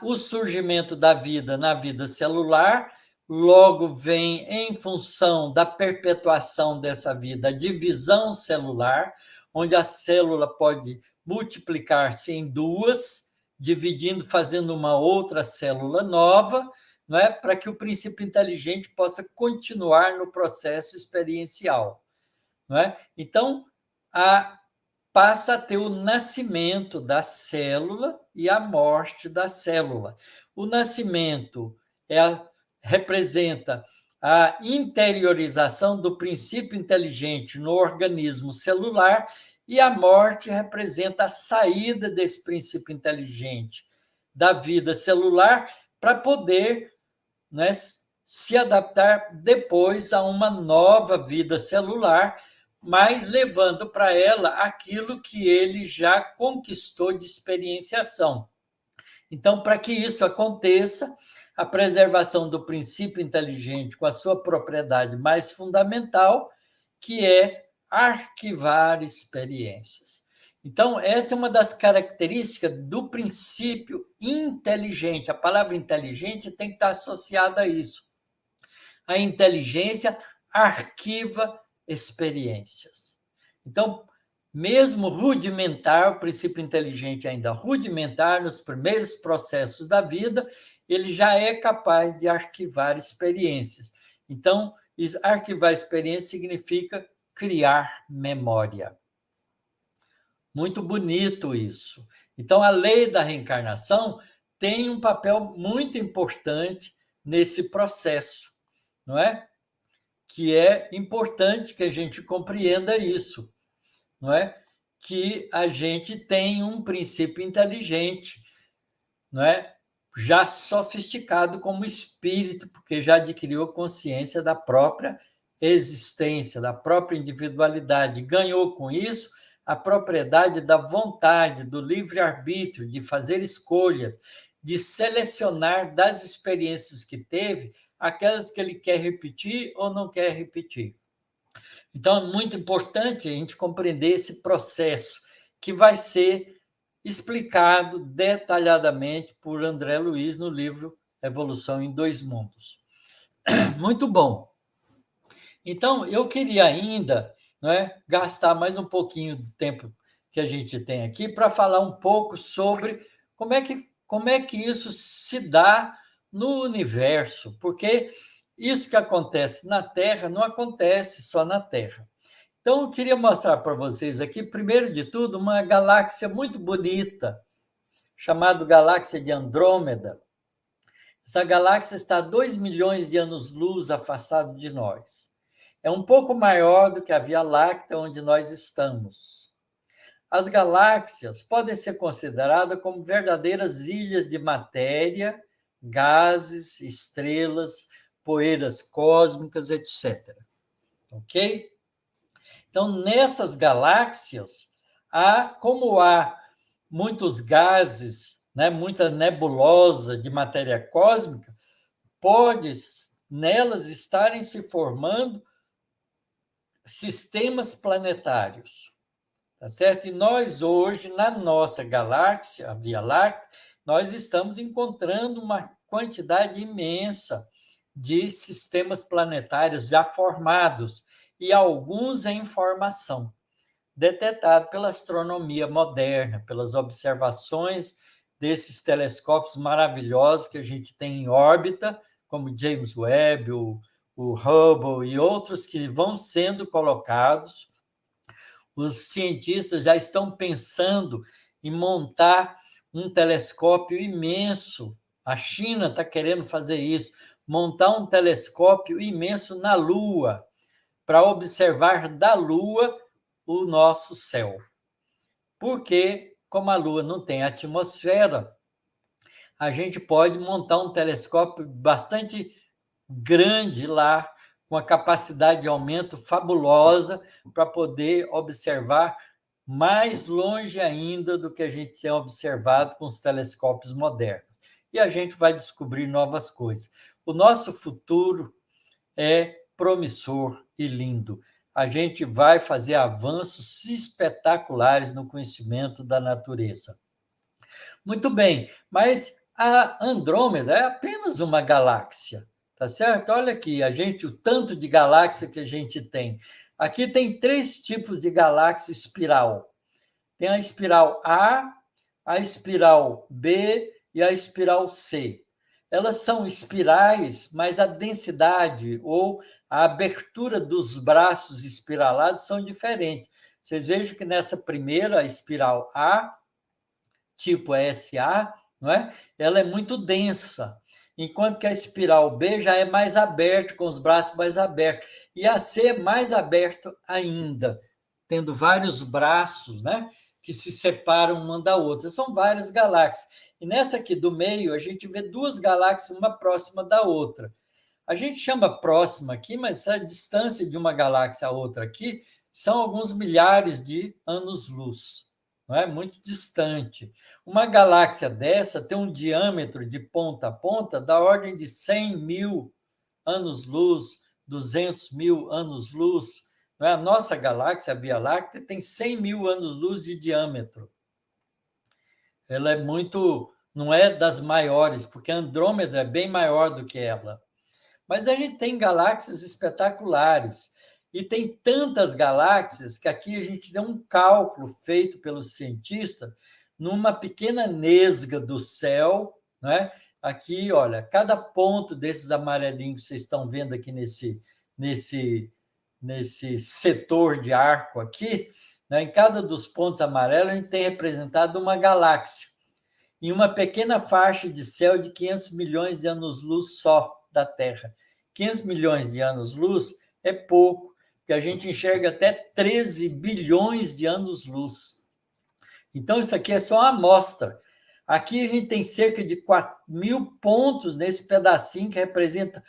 o surgimento da vida na vida celular, logo vem, em função da perpetuação dessa vida, a divisão celular, onde a célula pode multiplicar-se em 2, dividindo, fazendo uma outra célula nova, não é? Para que o princípio inteligente possa continuar no processo experiencial. Não é? Então, passa a ter o nascimento da célula e a morte da célula. O nascimento representa a interiorização do princípio inteligente no organismo celular, e a morte representa a saída desse princípio inteligente da vida celular para poder, né, se adaptar depois a uma nova vida celular, mas levando para ela aquilo que ele já conquistou de experienciação. Então, para que isso aconteça, a preservação do princípio inteligente com a sua propriedade mais fundamental, que é arquivar experiências. Então, essa é uma das características do princípio inteligente. A palavra inteligente tem que estar associada a isso. A inteligência arquiva experiências. Então, mesmo rudimentar, o princípio inteligente ainda rudimentar, nos primeiros processos da vida, ele já é capaz de arquivar experiências. Então, arquivar experiência significa criar memória. Muito bonito isso. Então, a lei da reencarnação tem um papel muito importante nesse processo, não é? Que é importante que a gente compreenda isso, não é? Que a gente tem um princípio inteligente, não é? Já sofisticado como espírito, porque já adquiriu consciência da própria existência, da própria individualidade, ganhou com isso a propriedade da vontade, do livre-arbítrio, de fazer escolhas, de selecionar das experiências que teve aquelas que ele quer repetir ou não quer repetir. Então, é muito importante a gente compreender esse processo que vai ser explicado detalhadamente por André Luiz no livro Evolução em Dois Mundos. Muito bom. Então, eu queria ainda, não é, gastar mais um pouquinho do tempo que a gente tem aqui para falar um pouco sobre como é que isso se dá no universo, porque isso que acontece na Terra não acontece só na Terra. Então, eu queria mostrar para vocês aqui, primeiro de tudo, uma galáxia muito bonita, chamada Galáxia de Andrômeda. Essa galáxia está a 2 milhões de anos-luz afastado de nós. É um pouco maior do que a Via Láctea, onde nós estamos. As galáxias podem ser consideradas como verdadeiras ilhas de matéria, gases, estrelas, poeiras cósmicas, etc. Ok? Então, nessas galáxias, como há muitos gases, né, muita nebulosa de matéria cósmica, pode nelas estarem se formando sistemas planetários, tá certo? E nós hoje, na nossa galáxia, a Via Láctea, nós estamos encontrando uma quantidade imensa de sistemas planetários já formados, e alguns em formação, detetado pela astronomia moderna, pelas observações desses telescópios maravilhosos que a gente tem em órbita, como James Webb, o Hubble e outros que vão sendo colocados. Os cientistas já estão pensando em montar um telescópio imenso. A China está querendo fazer isso, montar um telescópio imenso na Lua, para observar da Lua o nosso céu. Porque, como a Lua não tem atmosfera, a gente pode montar um telescópio bastante grande lá, com a capacidade de aumento fabulosa, para poder observar mais longe ainda do que a gente tem observado com os telescópios modernos. E a gente vai descobrir novas coisas. O nosso futuro é promissor e lindo. A gente vai fazer avanços espetaculares no conhecimento da natureza. Muito bem, mas a Andrômeda é apenas uma galáxia, tá certo? Olha aqui, o tanto de galáxia que a gente tem. Aqui tem 3 tipos de galáxia espiral. Tem a espiral a espiral B e a espiral C. Elas são espirais, mas a densidade ou a abertura dos braços espiralados são diferentes. Vocês vejam que nessa primeira espiral A, tipo SA, não é? Ela é muito densa, enquanto que a espiral B já é mais aberta, com os braços mais abertos. E a C é mais aberto ainda, tendo vários braços, né, que se separam uma da outra. São várias galáxias. E nessa aqui do meio, a gente vê 2 galáxias, uma próxima da outra. A gente chama próxima aqui, mas a distância de uma galáxia a outra aqui são alguns milhares de anos-luz. não é? Muito distante. Uma galáxia dessa tem um diâmetro de ponta a ponta da ordem de 100 mil anos-luz, 200 mil anos-luz. Não é? A nossa galáxia, a Via Láctea, tem 100 mil anos-luz de diâmetro. Ela é muito... não é das maiores, porque a Andrômeda é bem maior do que ela. Mas a gente tem galáxias espetaculares. E tem tantas galáxias que aqui a gente deu um cálculo feito pelo cientista numa pequena nesga do céu, né? Aqui, olha, cada ponto desses amarelinhos que vocês estão vendo aqui nesse setor de arco aqui, né? Em cada dos pontos amarelos a gente tem representado uma galáxia em uma pequena faixa de céu de 500 milhões de anos-luz só da Terra. 500 milhões de anos-luz é pouco, porque a gente enxerga até 13 bilhões de anos-luz. Então, isso aqui é só uma amostra. Aqui a gente tem cerca de 4.000 pontos nesse pedacinho que representa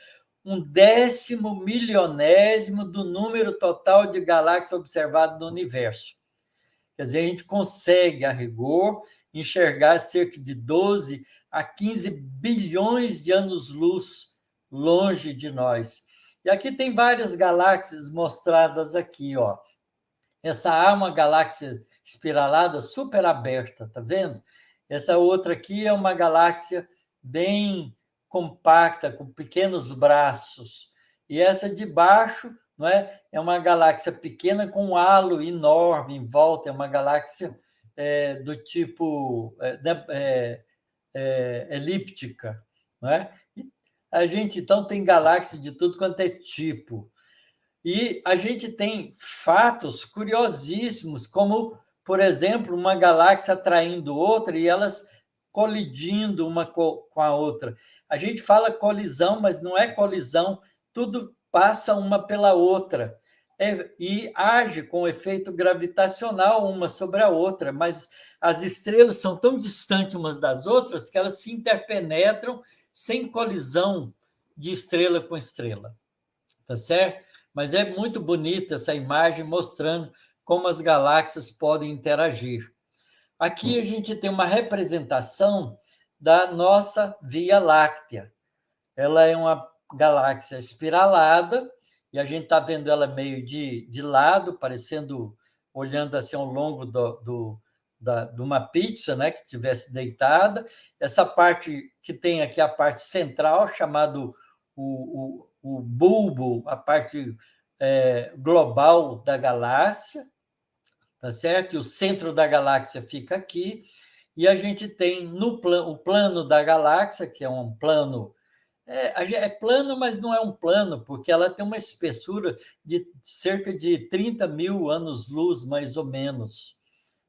1/10 milionésimo do número total de galáxias observado no universo. Quer dizer, a gente consegue, a rigor, enxergar cerca de 12 a 15 bilhões de anos-luz longe de nós. E aqui tem várias galáxias mostradas aqui, ó. Essa A é uma galáxia espiralada super aberta, tá vendo? Essa outra aqui é uma galáxia bem compacta, com pequenos braços. E essa de baixo, não é? É uma galáxia pequena com um halo enorme em volta, é uma galáxia do tipo elíptica, não é? E a gente, então, tem galáxias de tudo quanto é tipo. E a gente tem fatos curiosíssimos, como, por exemplo, uma galáxia atraindo outra e elas colidindo uma com a outra. A gente fala colisão, mas não é colisão, tudo passa uma pela outra. E age com efeito gravitacional uma sobre a outra, mas as estrelas são tão distantes umas das outras que elas se interpenetram sem colisão de estrela com estrela. Tá certo? Mas é muito bonita essa imagem mostrando como as galáxias podem interagir. Aqui a gente tem uma representação da nossa Via Láctea. Ela é uma galáxia espiralada, e a gente está vendo ela meio de lado, parecendo, olhando assim ao longo de uma pizza, né, que estivesse deitada. Essa parte que tem aqui, a parte central, chamado o bulbo, a parte global da galáxia, tá certo? E o centro da galáxia fica aqui, e a gente tem o plano da galáxia, que é um plano... É plano, mas não é um plano, porque ela tem uma espessura de cerca de 30 mil anos-luz, mais ou menos.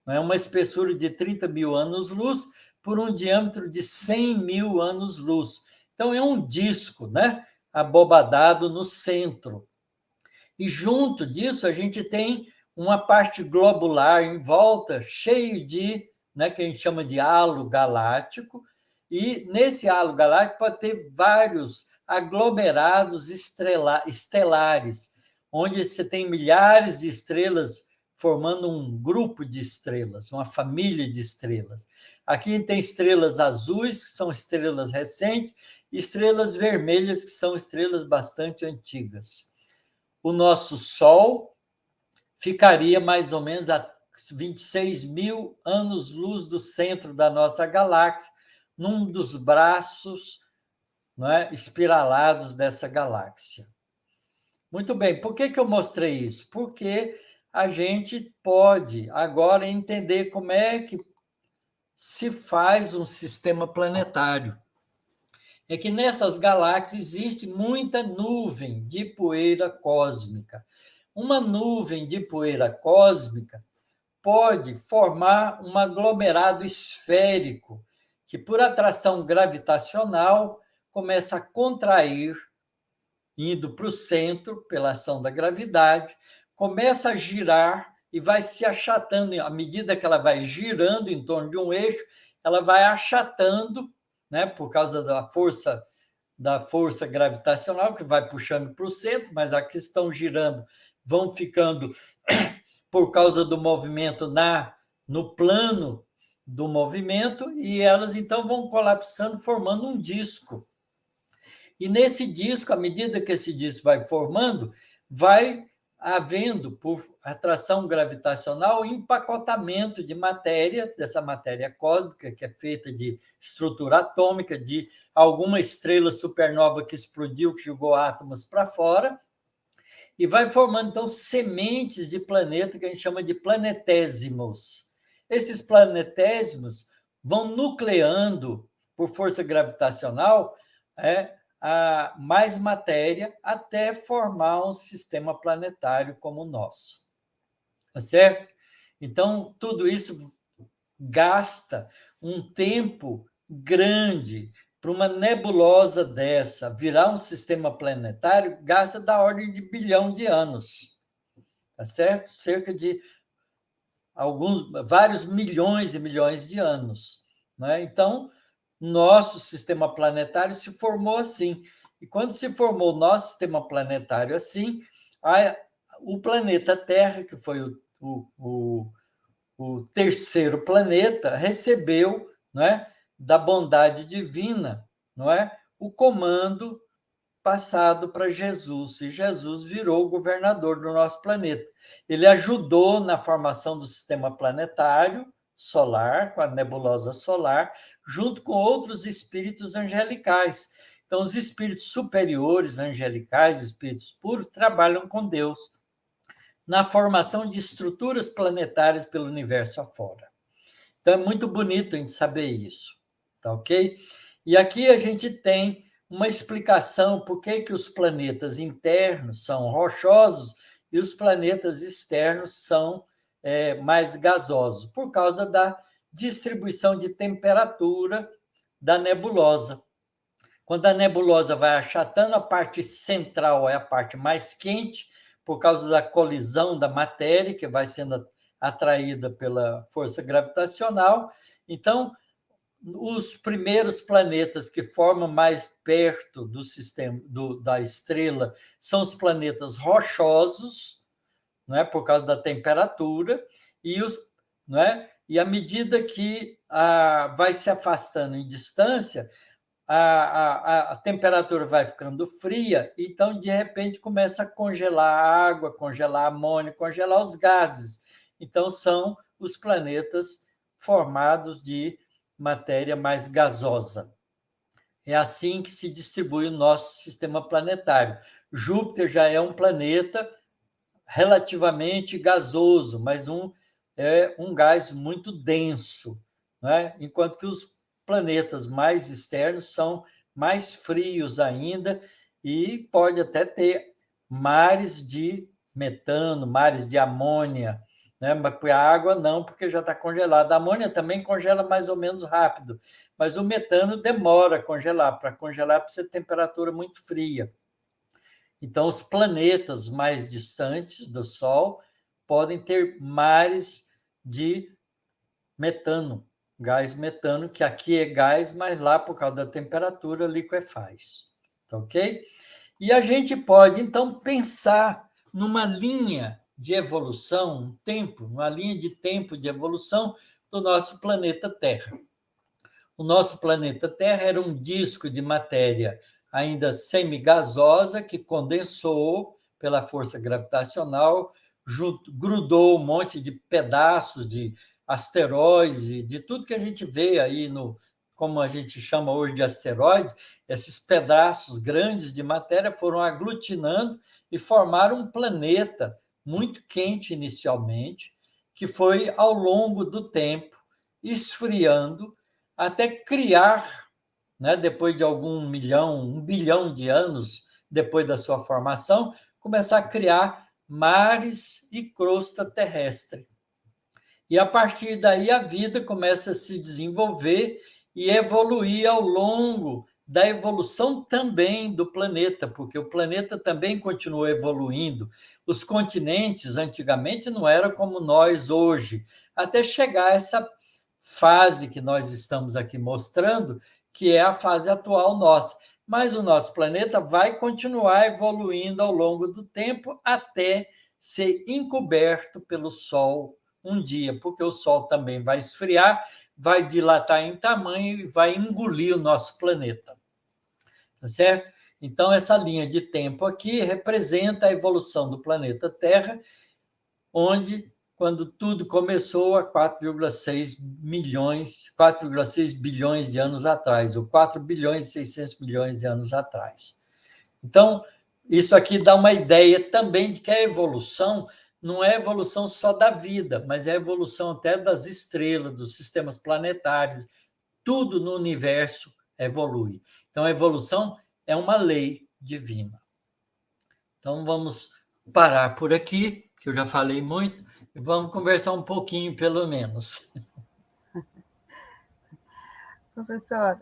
É uma espessura de 30 mil anos-luz por um diâmetro de 100 mil anos-luz. Então, é um disco, né? Abobadado no centro. E junto disso, a gente tem uma parte globular em volta, cheio de, né, que a gente chama de halo galáctico, e nesse halo galáctico pode ter vários aglomerados estelares, onde você tem milhares de estrelas formando um grupo de estrelas, uma família de estrelas. Aqui tem estrelas azuis, que são estrelas recentes, e estrelas vermelhas, que são estrelas bastante antigas. O nosso Sol ficaria mais ou menos a 26 mil anos-luz do centro da nossa galáxia, num dos braços, não é, espiralados dessa galáxia. Muito bem, por que eu mostrei isso? Porque a gente pode agora entender como é que se faz um sistema planetário. É que nessas galáxias existe muita nuvem de poeira cósmica. Uma nuvem de poeira cósmica pode formar um aglomerado esférico que, por atração gravitacional, começa a contrair, indo para o centro pela ação da gravidade, começa a girar e vai se achatando. À medida que ela vai girando em torno de um eixo, ela vai achatando, né, por causa da força gravitacional, que vai puxando para o centro, mas as que estão girando vão ficando por causa do movimento no plano do movimento, e elas então vão colapsando, formando um disco. E nesse disco, à medida que esse disco vai formando, vai havendo, por atração gravitacional, empacotamento de matéria, dessa matéria cósmica, que é feita de estrutura atômica, de alguma estrela supernova que explodiu, que jogou átomos para fora, e vai formando, então, sementes de planeta que a gente chama de planetésimos. Esses planetésimos vão nucleando, por força gravitacional, a mais matéria até formar um sistema planetário como o nosso. Tá certo? Então, tudo isso gasta um tempo grande. Para uma nebulosa dessa virar um sistema planetário, gasta da ordem de 1 bilhão de anos. Tá certo? Cerca de vários milhões e milhões de anos. Né? Então, nosso sistema planetário se formou assim. E quando se formou o nosso sistema planetário assim, o planeta Terra, que foi o terceiro planeta, recebeu, não é, da bondade divina, não é, o comando passado para Jesus, e Jesus virou o governador do nosso planeta. Ele ajudou na formação do sistema planetário solar, com a nebulosa solar, junto com outros espíritos angelicais. Então, os espíritos superiores, angelicais, espíritos puros, trabalham com Deus na formação de estruturas planetárias pelo universo afora. Então, é muito bonito a gente saber isso, tá ok? E aqui a gente tem uma explicação por que os planetas internos são rochosos e os planetas externos são mais gasosos, por causa da distribuição de temperatura da nebulosa. Quando a nebulosa vai achatando, a parte central é a parte mais quente, por causa da colisão da matéria, que vai sendo atraída pela força gravitacional. Então, os primeiros planetas que formam mais perto do sistema da estrela são os planetas rochosos, não é, por causa da temperatura, não é, e à medida que vai se afastando em distância, a temperatura vai ficando fria, então, de repente, começa a congelar a água, congelar a amônia, congelar os gases. Então, são os planetas formados de matéria mais gasosa. É assim que se distribui o nosso sistema planetário. Júpiter já é um planeta relativamente gasoso, mas é um gás muito denso, né? Enquanto que os planetas mais externos são mais frios ainda e pode até ter mares de metano, mares de amônia, né? Mas a água não, porque já está congelada. A amônia também congela mais ou menos rápido, mas o metano demora a congelar. Para congelar precisa de temperatura muito fria. Então, os planetas mais distantes do Sol podem ter mares de metano, gás metano, que aqui é gás, mas lá, por causa da temperatura, liquefaz. Tá ok? E a gente pode, então, pensar numa linha de evolução, uma linha de tempo de evolução do nosso planeta Terra. O nosso planeta Terra era um disco de matéria ainda semigasosa que condensou pela força gravitacional, grudou um monte de pedaços de asteroides, de tudo que a gente vê aí como a gente chama hoje de asteroide, esses pedaços grandes de matéria foram aglutinando e formaram um planeta muito quente inicialmente, que foi, ao longo do tempo, esfriando até criar, né, depois de algum milhão, 1 bilhão de anos depois da sua formação, começar a criar mares e crosta terrestre. E a partir daí a vida começa a se desenvolver e evoluir ao longo da evolução também do planeta, porque o planeta também continuou evoluindo. Os continentes antigamente não eram como nós hoje, até chegar a essa fase que nós estamos aqui mostrando, que é a fase atual nossa. Mas o nosso planeta vai continuar evoluindo ao longo do tempo até ser encoberto pelo Sol um dia, porque o Sol também vai esfriar, vai dilatar em tamanho e vai engolir o nosso planeta. Tá certo? Então, essa linha de tempo aqui representa a evolução do planeta Terra, onde, quando tudo começou há 4,6 bilhões de anos atrás, ou 4 bilhões e 600 milhões de anos atrás. Então, isso aqui dá uma ideia também de que a evolução não é a evolução só da vida, mas é a evolução até das estrelas, dos sistemas planetários. Tudo no universo evolui. Então, a evolução é uma lei divina. Então, vamos parar por aqui, que eu já falei muito, e vamos conversar um pouquinho, pelo menos. Professor,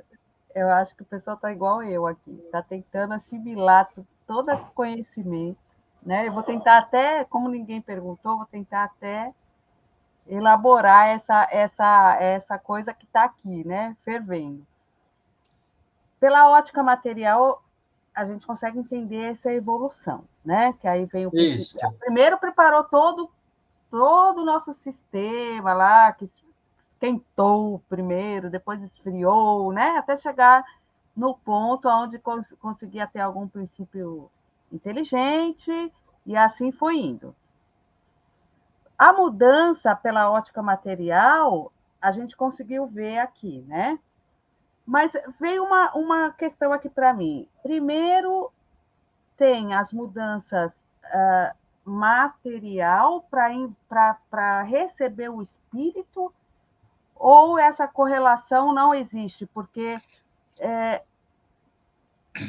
eu acho que o pessoal está igual eu aqui, está tentando assimilar todo esse conhecimento, né? Eu vou tentar até, como ninguém perguntou, vou tentar até elaborar essa coisa que está aqui, né? Fervendo. Pela ótica material, a gente consegue entender essa evolução, né? Que aí vem o princípio. Isso. Primeiro preparou todo o nosso sistema lá, que esquentou primeiro, depois esfriou, né? Até chegar no ponto onde conseguia ter algum princípio inteligente, e assim foi indo. A mudança pela ótica material, a gente conseguiu ver aqui, né? Mas veio uma questão aqui para mim. Primeiro, tem as mudanças material para receber o espírito, ou essa correlação não existe? Porque.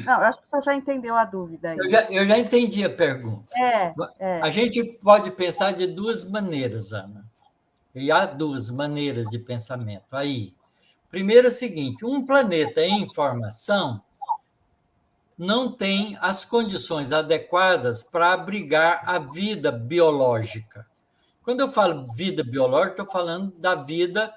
Não, eu acho que você já entendeu a dúvida aí. Eu já entendi a pergunta. A É. gente pode pensar de duas maneiras, Ana. E há duas maneiras de pensamento aí. Primeiro é o seguinte: um planeta em formação não tem as condições adequadas para abrigar a vida biológica. Quando eu falo vida biológica, estou falando da vida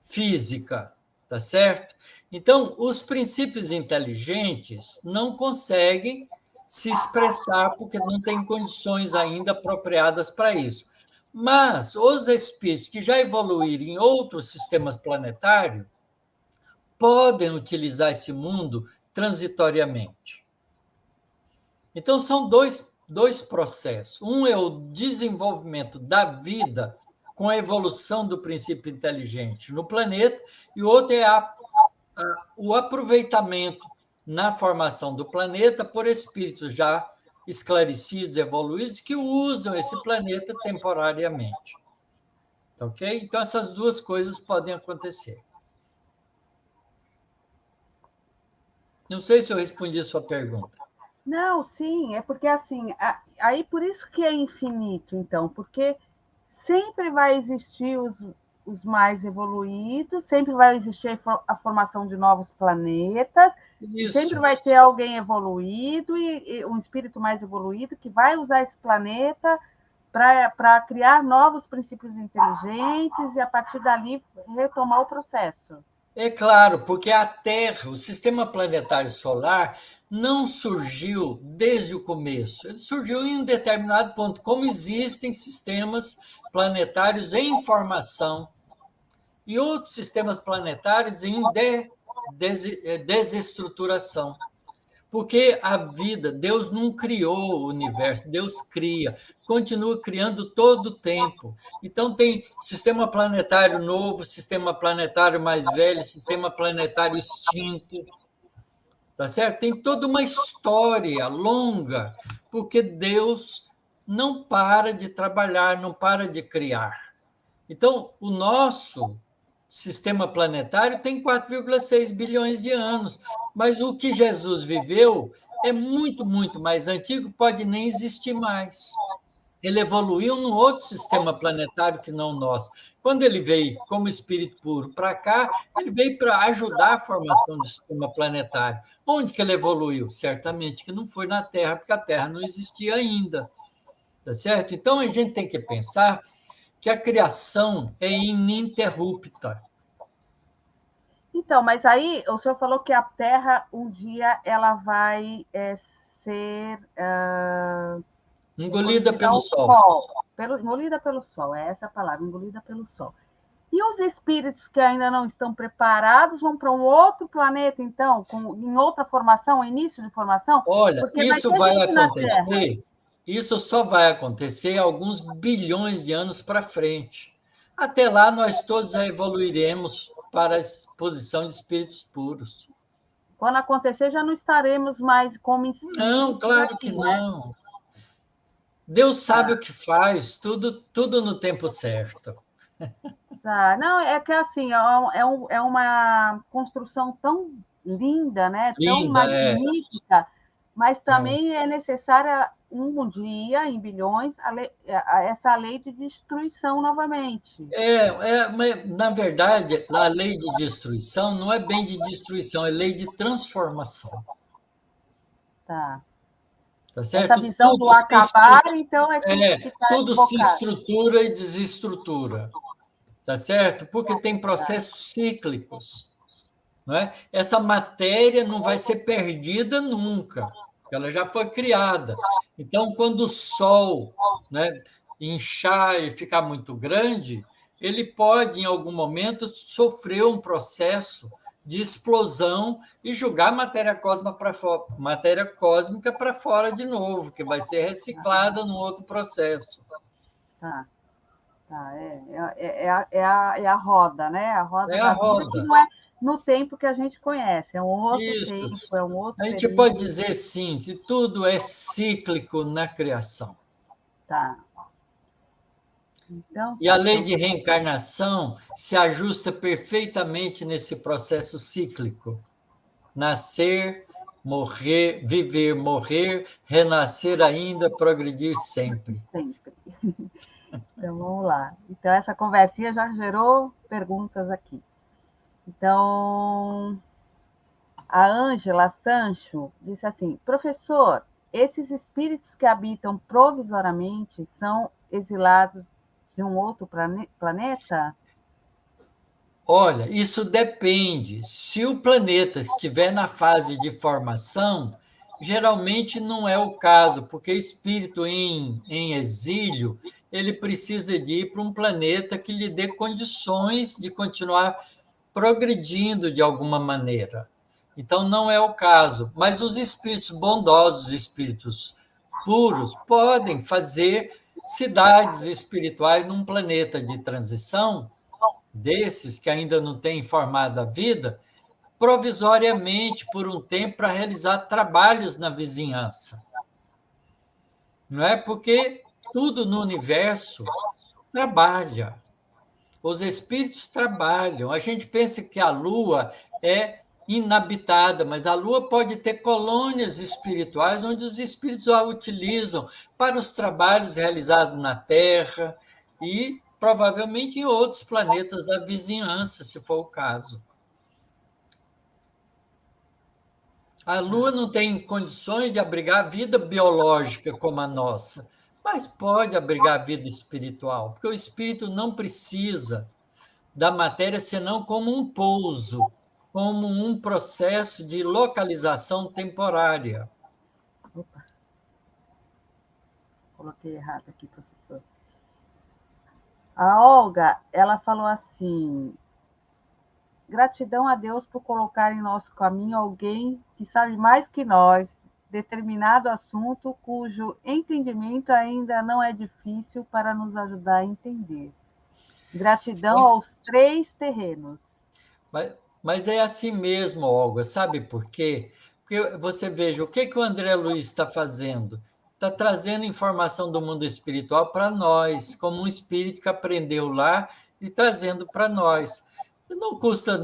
física, tá certo? Então, os princípios inteligentes não conseguem se expressar porque não têm condições ainda apropriadas para isso. Mas os espíritos que já evoluíram em outros sistemas planetários podem utilizar esse mundo transitoriamente. Então, são dois processos. Um é o desenvolvimento da vida com a evolução do princípio inteligente no planeta, e o outro é o aproveitamento na formação do planeta por espíritos já esclarecidos, evoluídos, que usam esse planeta temporariamente. Ok? Então, essas duas coisas podem acontecer. Não sei se eu respondi a sua pergunta. Não, sim, é porque assim, aí por isso que é infinito, então, porque sempre vai existir os mais evoluídos, sempre vai existir a formação de novos planetas, e sempre Isso. vai ter alguém evoluído e um espírito mais evoluído que vai usar esse planeta para criar novos princípios inteligentes e a partir dali retomar o processo. É claro, porque a Terra, o sistema planetário solar, não surgiu desde o começo. Ele surgiu em um determinado ponto, como existem sistemas planetários em formação e outros sistemas planetários em desestruturação. Porque a vida, Deus não criou o universo, Deus cria, continua criando todo o tempo. Então, tem sistema planetário novo, sistema planetário mais velho, sistema planetário extinto, tá certo? Tem toda uma história longa, porque Deus não para de trabalhar, não para de criar. Então, o nosso sistema planetário tem 4,6 bilhões de anos, mas o que Jesus viveu é muito, muito mais antigo, pode nem existir mais. Ele evoluiu num outro sistema planetário que não o nosso. Quando ele veio como espírito puro para cá, ele veio para ajudar a formação do sistema planetário. Onde que ele evoluiu? Certamente que não foi na Terra, porque a Terra não existia ainda. Tá certo? Então a gente tem que pensar que a criação é ininterrupta. Então, mas aí o senhor falou que a Terra um dia ela vai ser Engolida pelo sol. Engolida pelo sol, é essa a palavra, engolida pelo sol. E os espíritos que ainda não estão preparados vão para um outro planeta, então, em outra formação, início de formação? Olha, Porque vai isso ter vai gente na Terra. acontecer, isso só vai acontecer alguns bilhões de anos para frente. Até lá, nós todos já evoluiremos para a posição de espíritos puros. Quando acontecer, já não estaremos mais como Não, espíritos claro que aqui, né? não. Deus sabe Tá, o que faz, tudo no tempo certo. tá. Não, é que assim, é uma construção tão linda, né? Tão Linda, magnífica, mas é. também é necessária um dia, em bilhões, essa lei de destruição novamente. Mas, na verdade, a lei de destruição não é bem de destruição, é lei de transformação. Tá. Tá Essa certo? visão do acabar, então, é que está Tudo se equivocada. estrutura e desestrutura. Tá certo? Porque tem processos cíclicos. Não é? Essa matéria não vai ser perdida nunca, porque ela já foi criada. Então, quando o Sol, né, inchar e ficar muito grande, ele pode, em algum momento, sofrer um processo de explosão e jogar matéria cósmica para fora de novo, que vai ser reciclada num outro processo. Tá, tá. É a roda, né? A roda É a da vida, que roda. não é no tempo que a gente conhece, é um outro Isso. tempo, é um outro A gente pode período. dizer, sim, que tudo é cíclico na criação. Tá. Então, E a tá. lei Então, de reencarnação se ajusta perfeitamente nesse processo cíclico. Nascer, morrer, viver, morrer, renascer ainda, progredir sempre. sempre. Então, vamos lá. Então, essa conversinha já gerou perguntas aqui. Então, a Ângela Sancho disse assim: professor, esses espíritos que habitam provisoriamente são exilados de um outro planeta? Olha, isso depende. Se o planeta estiver na fase de formação, geralmente não é o caso, porque espírito em exílio, ele precisa de ir para um planeta que lhe dê condições de continuar progredindo de alguma maneira. Então, não é o caso. Mas os espíritos bondosos, espíritos puros, podem fazer cidades espirituais num planeta de transição desses que ainda não têm formado a vida, provisoriamente por um tempo para realizar trabalhos na vizinhança. Não é porque tudo no universo trabalha. Os espíritos trabalham. A gente pensa que a Lua é inabitada, mas a Lua pode ter colônias espirituais onde os espíritos a utilizam para os trabalhos realizados na Terra e provavelmente em outros planetas da vizinhança, se for o caso. A Lua não tem condições de abrigar vida biológica como a nossa, mas pode abrigar vida espiritual, porque o espírito não precisa da matéria senão como um pouso, como um processo de localização temporária. Opa, coloquei errado aqui, professor. A Olga, ela falou assim: gratidão a Deus por colocar em nosso caminho alguém que sabe mais que nós determinado assunto cujo entendimento ainda não é difícil para nos ajudar a entender. Gratidão Mas, aos três terrenos. mas, mas é assim mesmo, Olga, sabe por quê? Porque você veja, o que o André Luiz está fazendo? Está trazendo informação do mundo espiritual para nós, como um espírito que aprendeu lá e trazendo para nós. E não custa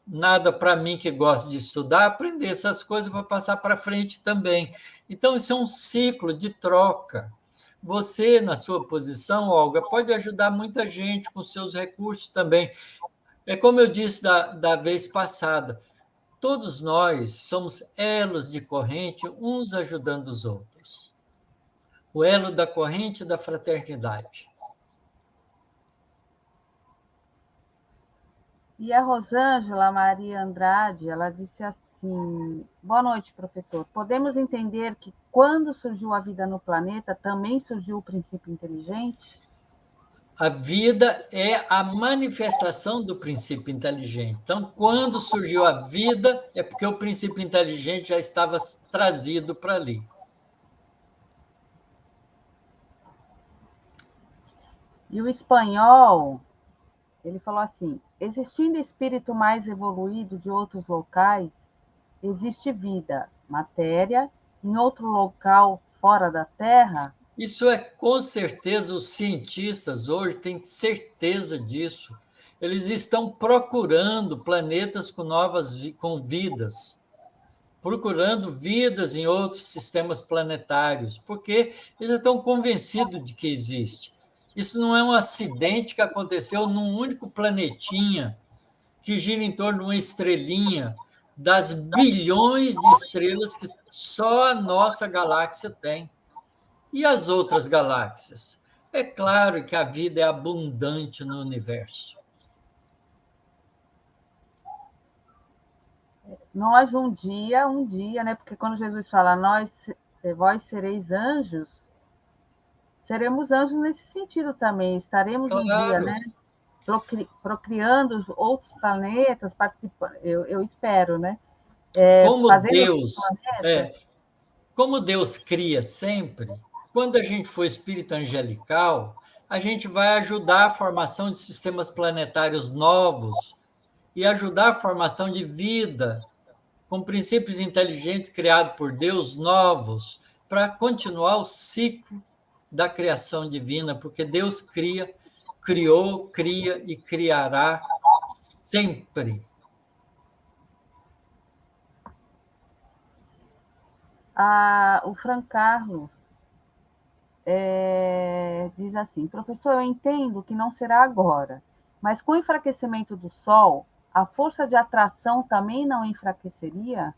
nada para mim que gosto de estudar, aprender essas coisas para passar para frente também. Então, isso é um ciclo de troca. Você, na sua posição, Olga, pode ajudar muita gente com seus recursos também. É como eu disse da vez passada, todos nós somos elos de corrente, uns ajudando os outros. O elo da corrente da fraternidade. E a Rosângela Maria Andrade, ela disse assim: assim: boa noite, professor. Podemos entender que quando surgiu a vida no planeta, também surgiu o princípio inteligente? A vida é a manifestação do princípio inteligente. Então, quando surgiu a vida, é porque o princípio inteligente já estava trazido para ali. E o espanhol, ele falou assim: existindo espírito mais evoluído de outros locais, existe vida, matéria, em outro local fora da Terra? Isso é com certeza, os cientistas hoje têm certeza disso. Eles estão procurando planetas com com vidas, procurando vidas em outros sistemas planetários, porque eles estão convencidos de que existe. Isso não é um acidente que aconteceu num único planetinha que gira em torno de uma estrelinha das bilhões de estrelas que só a nossa galáxia tem. E as outras galáxias? É claro que a vida é abundante no universo. Nós um dia, né? Porque quando Jesus fala, vós sereis anjos, seremos anjos nesse sentido também. Estaremos um dia, Claro, né? Procriando outros planetas, participando, eu espero, né? como Fazendo outros Deus, planetas. é, como Deus cria sempre, quando a gente for espírito angelical, a gente vai ajudar a formação de sistemas planetários novos e ajudar a formação de vida com princípios inteligentes criados por Deus novos, para continuar o ciclo da criação divina, porque Deus criou, cria e criará sempre. O Fran Carlos diz assim: professor, eu entendo que não será agora, mas com o enfraquecimento do Sol, a força de atração também não enfraqueceria?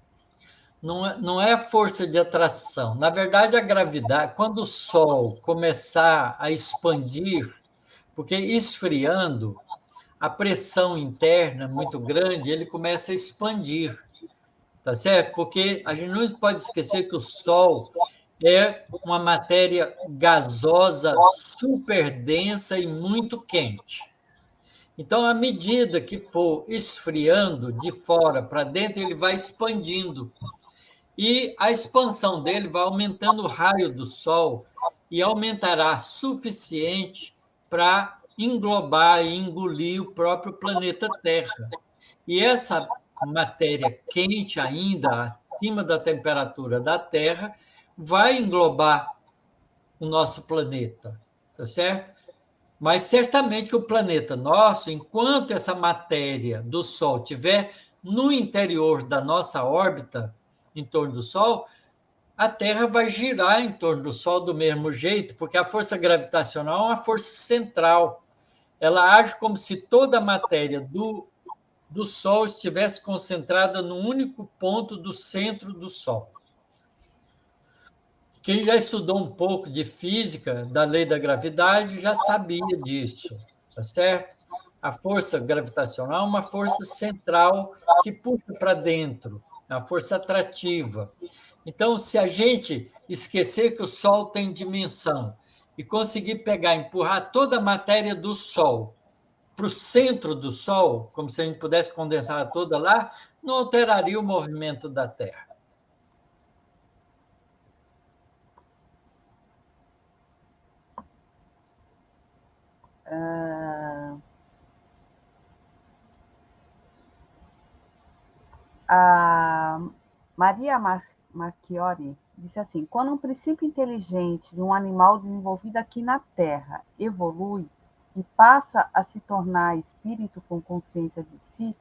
Não é a força de atração. Na verdade, a gravidade, quando o Sol começar a expandir, porque esfriando, a pressão interna muito grande, ele começa a expandir, tá certo? Porque a gente não pode esquecer que o Sol é uma matéria gasosa super densa e muito quente. Então, à medida que for esfriando de fora para dentro, ele vai expandindo. E a expansão dele vai aumentando o raio do Sol e aumentará suficiente para englobar e engolir o próprio planeta Terra. E essa matéria quente ainda, acima da temperatura da Terra, vai englobar o nosso planeta, tá certo? Mas certamente que o planeta nosso, enquanto essa matéria do Sol tiver no interior da nossa órbita, em torno do Sol, a Terra vai girar em torno do Sol do mesmo jeito, porque a força gravitacional é uma força central. Ela age como se toda a matéria do Sol estivesse concentrada num único ponto do centro do Sol. Quem já estudou um pouco de física da lei da gravidade já sabia disso, tá certo? A força gravitacional é uma força central que puxa para dentro, é uma força atrativa. Então, se a gente esquecer que o Sol tem dimensão e conseguir pegar, empurrar toda a matéria do Sol para o centro do Sol, como se a gente pudesse condensar toda lá, não alteraria o movimento da Terra. A Maria Marchiori disse assim: quando um princípio inteligente de um animal desenvolvido aqui na Terra evolui e passa a se tornar espírito com consciência de si,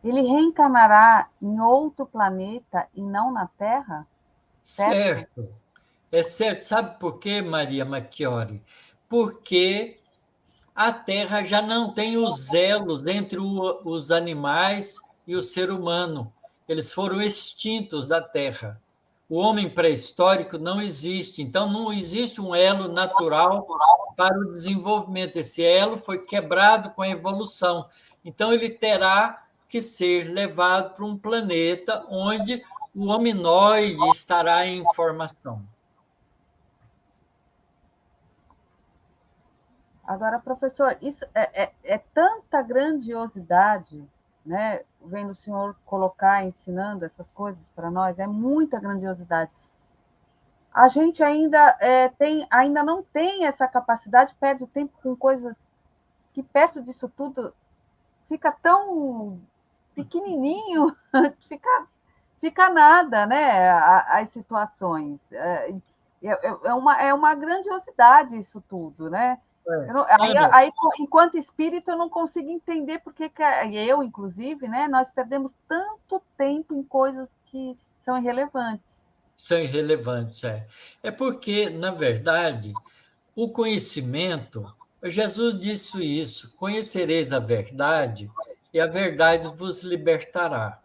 ele reencarnará em outro planeta e não na Terra? Certo? Certo. É certo. Sabe por quê, Maria Macchiori? Porque a Terra já não tem os elos entre os animais e o ser humano. Eles foram extintos da Terra. O homem pré-histórico não existe, então não existe um elo natural para o desenvolvimento. Esse elo foi quebrado com a evolução. Então ele terá que ser levado para um planeta onde o hominoide estará em formação. Agora, professor, isso é tanta grandiosidade, né? Vendo o senhor colocar, ensinando essas coisas para nós, é muita grandiosidade. A gente ainda não tem essa capacidade, perde tempo com coisas que perto disso tudo fica tão pequenininho, fica nada, né? As situações. É uma grandiosidade isso tudo, né? É. Ana, Aí, enquanto espírito, eu não consigo entender porque que eu, inclusive, né, nós perdemos tanto tempo em coisas que são irrelevantes. são irrelevantes, é. É porque, na verdade, o conhecimento, Jesus disse isso: conhecereis a verdade e a verdade vos libertará.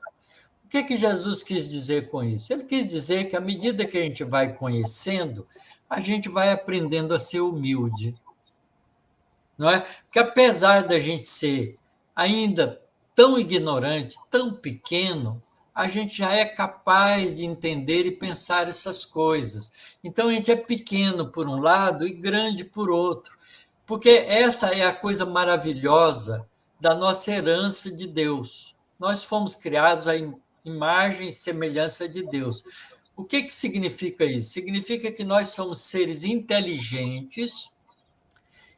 O que Jesus quis dizer com isso? Ele quis dizer que, à medida que a gente vai conhecendo, a gente vai aprendendo a ser humilde, não é? Porque, apesar da gente ser ainda tão ignorante, tão pequeno, a gente já é capaz de entender e pensar essas coisas. Então, a gente é pequeno por um lado e grande por outro, porque essa é a coisa maravilhosa da nossa herança de Deus. Nós fomos criados à imagem e semelhança de Deus. O que significa isso? Significa que nós somos seres inteligentes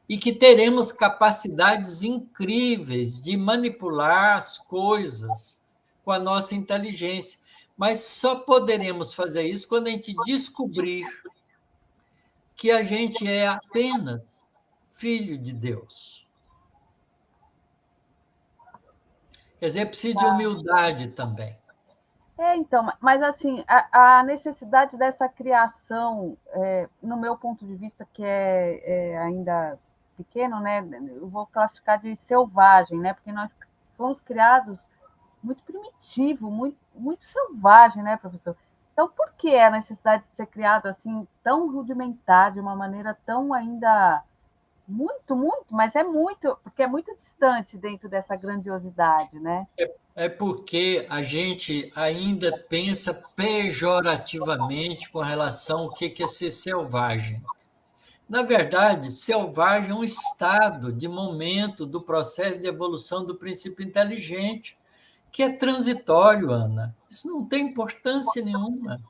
e que teremos capacidades incríveis de manipular as coisas com a nossa inteligência. Mas só poderemos fazer isso quando a gente descobrir que a gente é apenas filho de Deus. Quer dizer, precisa de humildade também. Então, mas assim, a necessidade dessa criação, no meu ponto de vista, que ainda pequeno, né, eu vou classificar de selvagem, né, porque nós fomos criados muito primitivo, muito selvagem, né, professor? Então, por que a necessidade de ser criado assim, tão rudimentar, de uma maneira tão ainda muito, mas é muito, porque é muito distante dentro dessa grandiosidade, né? É porque a gente ainda pensa pejorativamente com relação ao que é ser selvagem. Na verdade, selvagem é um estado de momento do processo de evolução do princípio inteligente, que é transitório, Ana. Isso não tem importância nenhuma.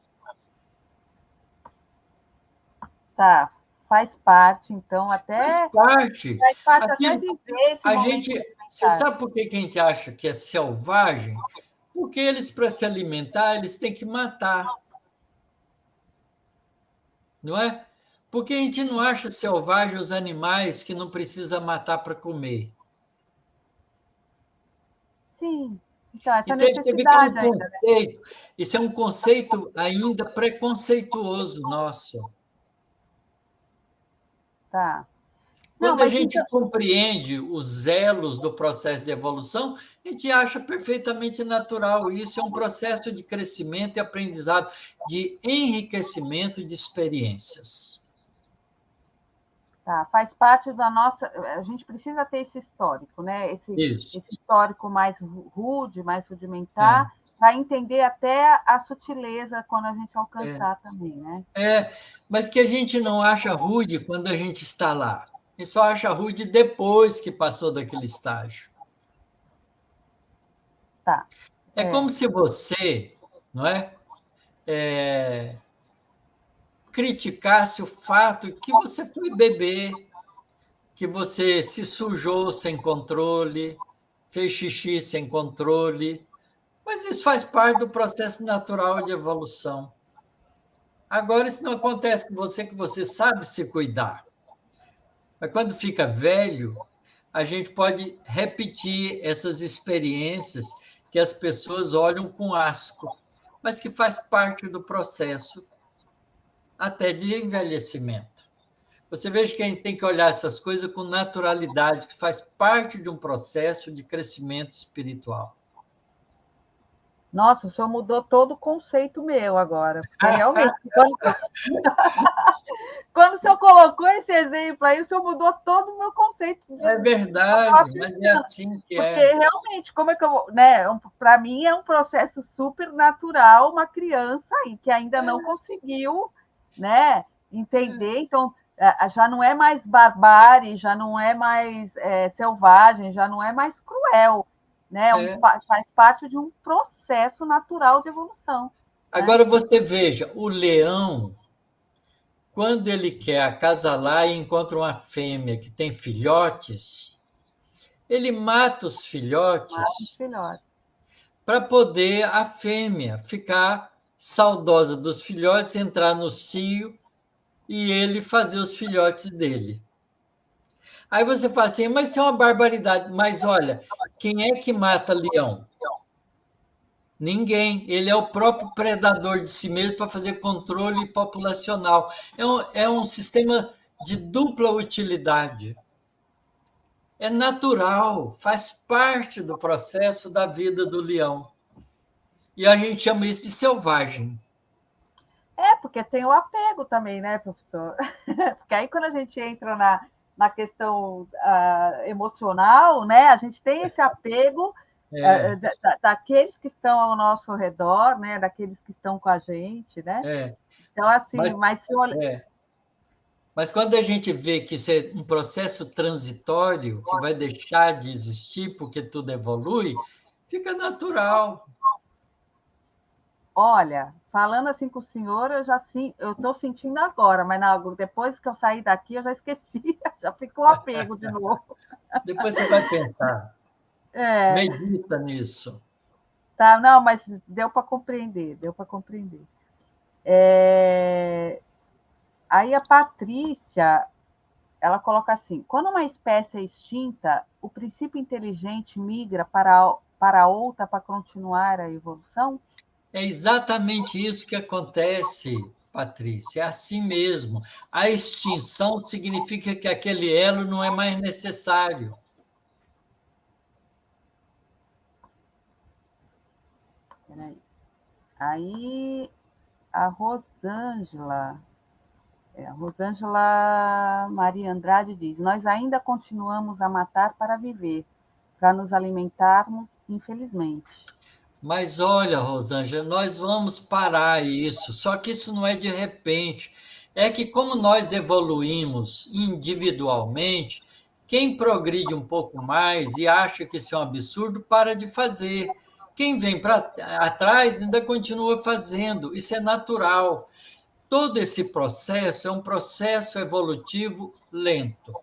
Tá, faz parte, então, Faz parte. faz parte até Aquilo, viver esse a momento gente. Você rudimentar. sabe por que a gente acha que é selvagem? Porque eles, para se alimentar, eles têm que matar, não é? Porque a gente não acha selvagem os animais que não precisa matar para comer. Sim, então, essa Então, você vê que é um necessidade ainda, né? conceito, isso é um conceito ainda preconceituoso nosso. Tá. Não, Quando a mas gente então, compreende os elos do processo de evolução, a gente acha perfeitamente natural. Isso é um processo de crescimento e aprendizado, de enriquecimento de experiências. tá, faz parte da nossa. A gente precisa ter esse histórico, né? Isso. Esse histórico mais rude, mais É, rudimentar, para entender até a sutileza quando a gente é, alcançar também, né? mas que a gente não acha rude quando a gente está lá. A gente só acha rude depois que passou daquele estágio. Tá. É É. como se você, não é, criticasse o fato que você foi beber, que você se sujou sem controle, fez xixi sem controle, mas isso faz parte do processo natural de evolução. Agora, isso não acontece com você, que você sabe se cuidar. Mas quando fica velho, a gente pode repetir essas experiências que as pessoas olham com asco, mas que faz parte do processo até de envelhecimento. Você veja que a gente tem que olhar essas coisas com naturalidade, que faz parte de um processo de crescimento espiritual. Nossa, o senhor mudou todo o conceito meu agora, porque realmente, Quando o senhor colocou esse exemplo aí, o senhor mudou todo o meu conceito É de verdade, mas é assim que porque é. realmente, como é que eu, né? Para mim é um processo super natural, uma criança aí que ainda não conseguiu, né, entender. Então já não é mais barbárie, já não é mais selvagem, já não é mais cruel, né? É. Faz parte de um processo natural de evolução, né? Agora você veja, o leão, quando ele quer acasalar e encontra uma fêmea que tem filhotes, ele mata os Mas, filhotes filhote, para poder a fêmea ficar saudosa dos filhotes, entrar no cio e ele fazer os filhotes dele. Aí você fala assim, mas isso é uma barbaridade. Mas olha, quem é que mata leão? Ninguém. Ele é o próprio predador de si mesmo para fazer controle populacional. É um sistema de dupla utilidade. É natural, faz parte do processo da vida do leão. E a gente chama isso de selvagem. porque tem o apego também, né, professor? Porque aí quando a gente entra na questão emocional, né, a gente tem esse apego É, daqueles que estão ao nosso redor, né, daqueles que estão com a gente, né? é. Então, assim, Mas, mas se olha, é. Mas quando a gente vê que isso é um processo transitório, que vai deixar de existir porque tudo evolui, fica natural. olha, falando assim com o senhor, eu estou sentindo agora, mas depois que eu sair daqui, eu já esqueci, já ficou apego de novo. Depois você vai pensar, É, medita nisso. tá, não, mas deu para compreender, deu para compreender. É, aí a Patrícia, ela coloca assim: quando uma espécie é extinta, o princípio inteligente migra para outra para continuar a evolução? É exatamente isso que acontece, Patrícia. É assim mesmo. A extinção significa que aquele elo não é mais necessário. Peraí. Aí a Rosângela Maria Andrade diz: nós ainda continuamos a matar para viver, para nos alimentarmos, infelizmente. Mas olha, Rosângela, nós vamos parar isso. Só que isso não é de repente. É que, como nós evoluímos individualmente, quem progride um pouco mais e acha que isso é um absurdo, para de fazer. Quem vem para atrás ainda continua fazendo. Isso é natural. Todo esse processo é um processo evolutivo lento.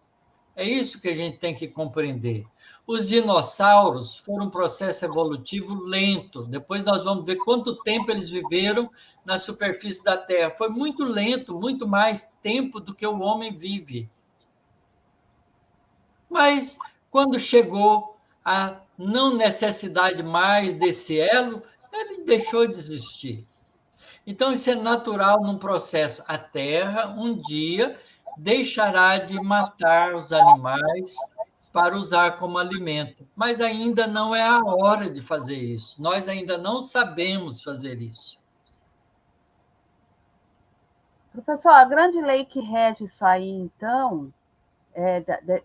É isso que a gente tem que compreender. Os dinossauros foram um processo evolutivo lento. Depois nós vamos ver quanto tempo eles viveram na superfície da Terra. Foi muito lento, muito mais tempo do que o homem vive. Mas quando chegou a não necessidade mais desse elo, ele deixou de existir. Então, isso é natural num processo. A Terra, um dia, deixará de matar os animais para usar como alimento. Mas ainda não é a hora de fazer isso. Nós ainda não sabemos fazer isso. Professor, a grande lei que rege isso aí, então,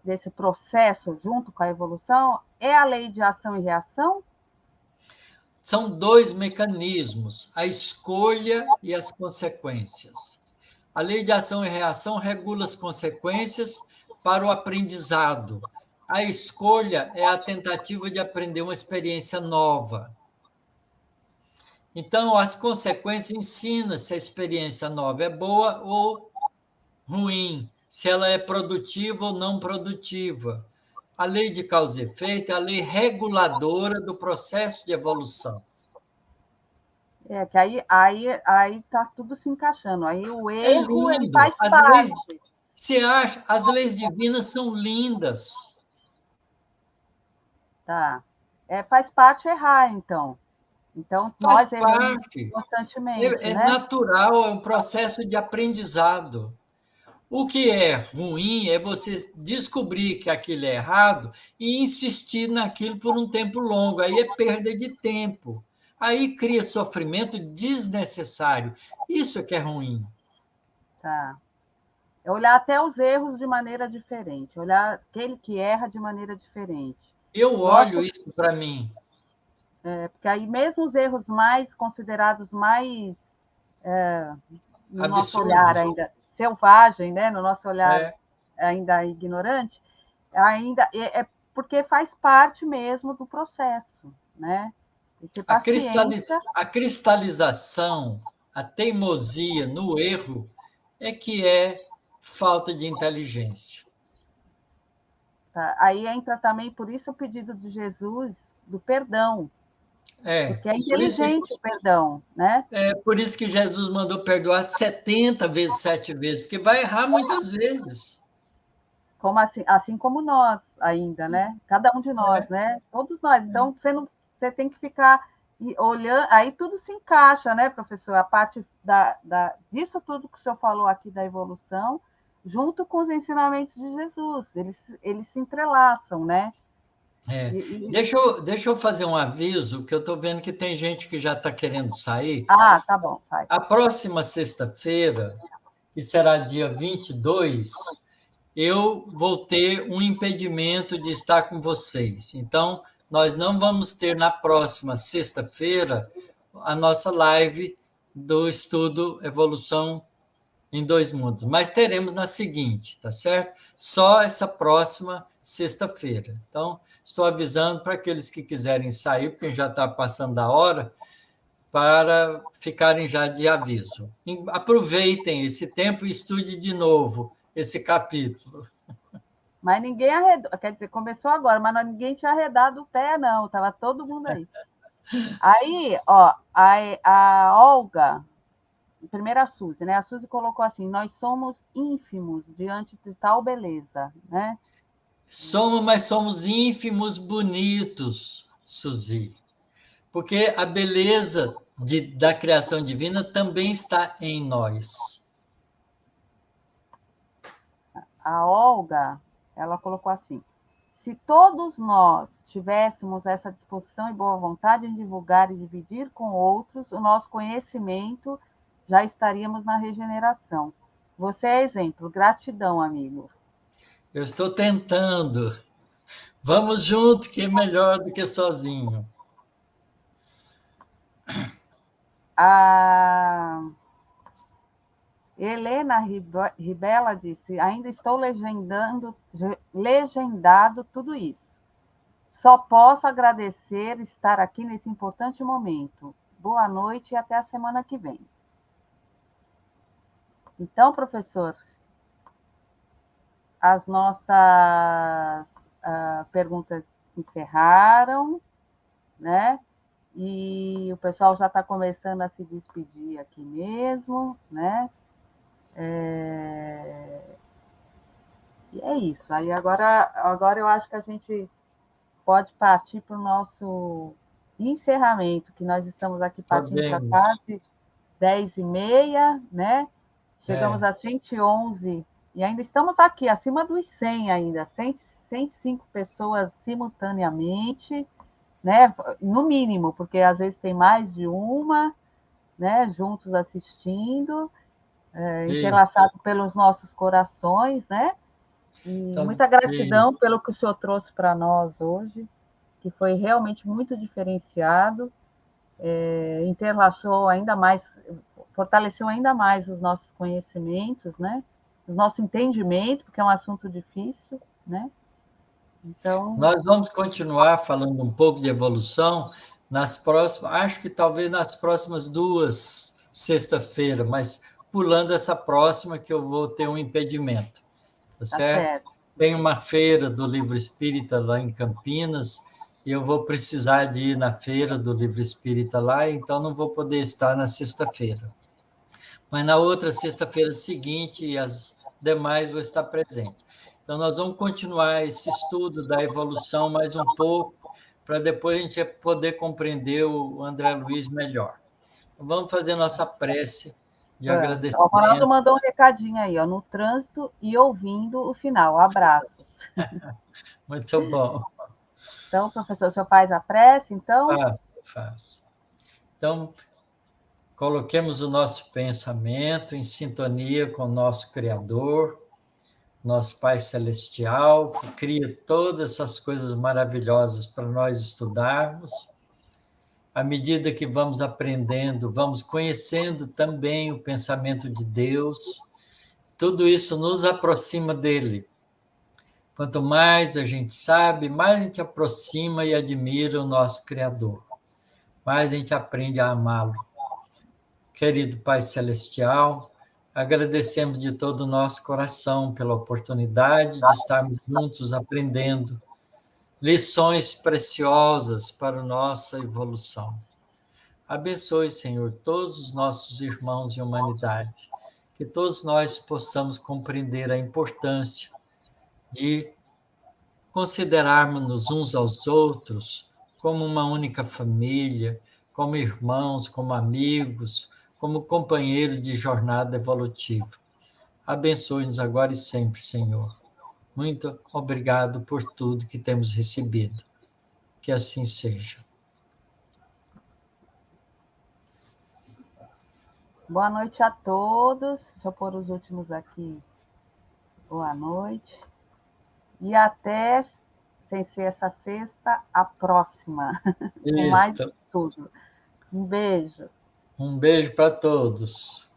desse processo junto com a evolução, é a lei de ação e reação? São dois mecanismos: a escolha e as consequências. A lei de ação e reação regula as consequências para o aprendizado. A escolha é a tentativa de aprender uma experiência nova. Então, as consequências ensinam se a experiência nova é boa ou ruim, se ela é produtiva ou não produtiva. A lei de causa e efeito é a lei reguladora do processo de evolução. Que aí tá tudo se encaixando. Aí o É erro ele lindo. faz parte, Você acha, as leis divinas são lindas. tá? Faz parte errar, então. Então Faz nós erramos parte. constantemente, É né? natural, é um processo de aprendizado. O que é ruim é você descobrir que aquilo é errado e insistir naquilo por um tempo longo. Aí é perda de tempo. Aí cria sofrimento desnecessário. Isso é que é ruim. Tá. É olhar até os erros de maneira diferente, olhar aquele que erra de maneira diferente. Eu olho isso para mim. Porque aí mesmo os erros mais considerados mais no nosso olhar Absurdos. ainda selvagem, né? No nosso olhar É. ainda ignorante, ainda é porque faz parte mesmo do processo, né? E ter paciência. A cristalização, a teimosia no erro é que é falta de inteligência. Tá? Aí entra também, por isso, o pedido de Jesus do perdão, É, porque é por isso que, inteligente o perdão, né? por isso que Jesus mandou perdoar 70 vezes, 7 vezes, porque vai errar muitas vezes. Como assim como nós ainda, né? Cada um de nós, É, né? Todos nós. Então, você tem que ficar olhando, aí tudo se encaixa, né, professor? A parte disso tudo que o senhor falou aqui da evolução, junto com os ensinamentos de Jesus, eles se entrelaçam, né? é. E, Deixa eu fazer um aviso, que eu estou vendo que tem gente que já está querendo sair. tá bom, vai. A próxima sexta-feira, que será dia 22, eu vou ter um impedimento de estar com vocês. Então, nós não vamos ter na próxima sexta-feira a nossa live do estudo Evolução em Dois Mundos, mas teremos na seguinte, tá certo? Só essa próxima sexta-feira. Então, estou avisando para aqueles que quiserem sair, porque já está passando da hora, para ficarem já de aviso. Aproveitem esse tempo e estude de novo esse capítulo. Mas ninguém arredou, quer dizer, começou agora, mas ninguém tinha arredado o pé, não, estava todo mundo aí. Aí, ó, a Olga, primeiro a Suzy, né? A Suzy colocou assim: nós somos ínfimos diante de tal beleza, né? Mas somos ínfimos bonitos, Suzy. Porque a beleza da criação divina também está em nós. A Olga, ela colocou assim: se todos nós tivéssemos essa disposição e boa vontade em divulgar e dividir com outros o nosso conhecimento, já estaríamos na regeneração. Você é exemplo. Gratidão, amigo. Eu estou tentando. Vamos junto, que é melhor do que sozinho. A Helena Ribela disse: ainda estou legendado tudo isso. Só posso agradecer estar aqui nesse importante momento. Boa noite e até a semana que vem. Então, professor, as nossas perguntas encerraram, né? E o pessoal já está começando a se despedir aqui mesmo, né? E é isso. Aí agora eu acho que a gente pode partir para o nosso encerramento, que nós estamos aqui partindo para Podemos. quase 10h30, né? Chegamos É, a 111 e ainda estamos aqui, acima dos 100 ainda, 105 pessoas simultaneamente, né? No mínimo, porque às vezes tem mais de uma, né? Juntos assistindo, isso. entrelaçado pelos nossos corações, né? E Então, muita gratidão pelo que o senhor trouxe para nós hoje, que foi realmente muito diferenciado, interlaçou ainda mais, fortaleceu ainda mais os nossos conhecimentos, né? O nosso entendimento, porque é um assunto difícil, né? Então, nós vamos continuar falando um pouco de evolução nas próximas, acho que talvez nas próximas duas sexta-feira, mas pulando essa próxima que eu vou ter um impedimento, tá tá certo? certo. Tem uma feira do Livro Espírita lá em Campinas e eu vou precisar de ir na feira do Livro Espírita lá, então não vou poder estar na sexta-feira. Mas na outra sexta-feira seguinte e as demais vou estar presente. Então, nós vamos continuar esse estudo da evolução mais um pouco, para depois a gente poder compreender o André Luiz melhor. Então, vamos fazer nossa prece de Vamos. O Ronaldo agradecimento. mandou um recadinho aí, ó, no trânsito e ouvindo o final. Abraços. Muito bom. Então, professor, o senhor faz a prece, então? Faço, faço. Então, Coloquemos o nosso pensamento em sintonia com o nosso Criador, nosso Pai Celestial, que cria todas essas coisas maravilhosas para nós estudarmos. À medida que vamos aprendendo, vamos conhecendo também o pensamento de Deus. Tudo isso nos aproxima dele. Quanto mais a gente sabe, mais a gente aproxima e admira o nosso Criador. Mais a gente aprende a amá-lo. Querido Pai Celestial, agradecemos de todo o nosso coração pela oportunidade de estarmos juntos aprendendo lições preciosas para a nossa evolução. Abençoe, Senhor, todos os nossos irmãos em humanidade, que todos nós possamos compreender a importância de considerarmos-nos uns aos outros como uma única família, como irmãos, como amigos, como companheiros de jornada evolutiva. Abençoe-nos agora e sempre, Senhor. Muito obrigado por tudo que temos recebido. Que assim seja. Boa noite a todos. Deixa eu pôr os últimos aqui. Boa noite. E até, sem ser essa sexta, a próxima. Com mais Isso. tudo. Um beijo. Um beijo para todos.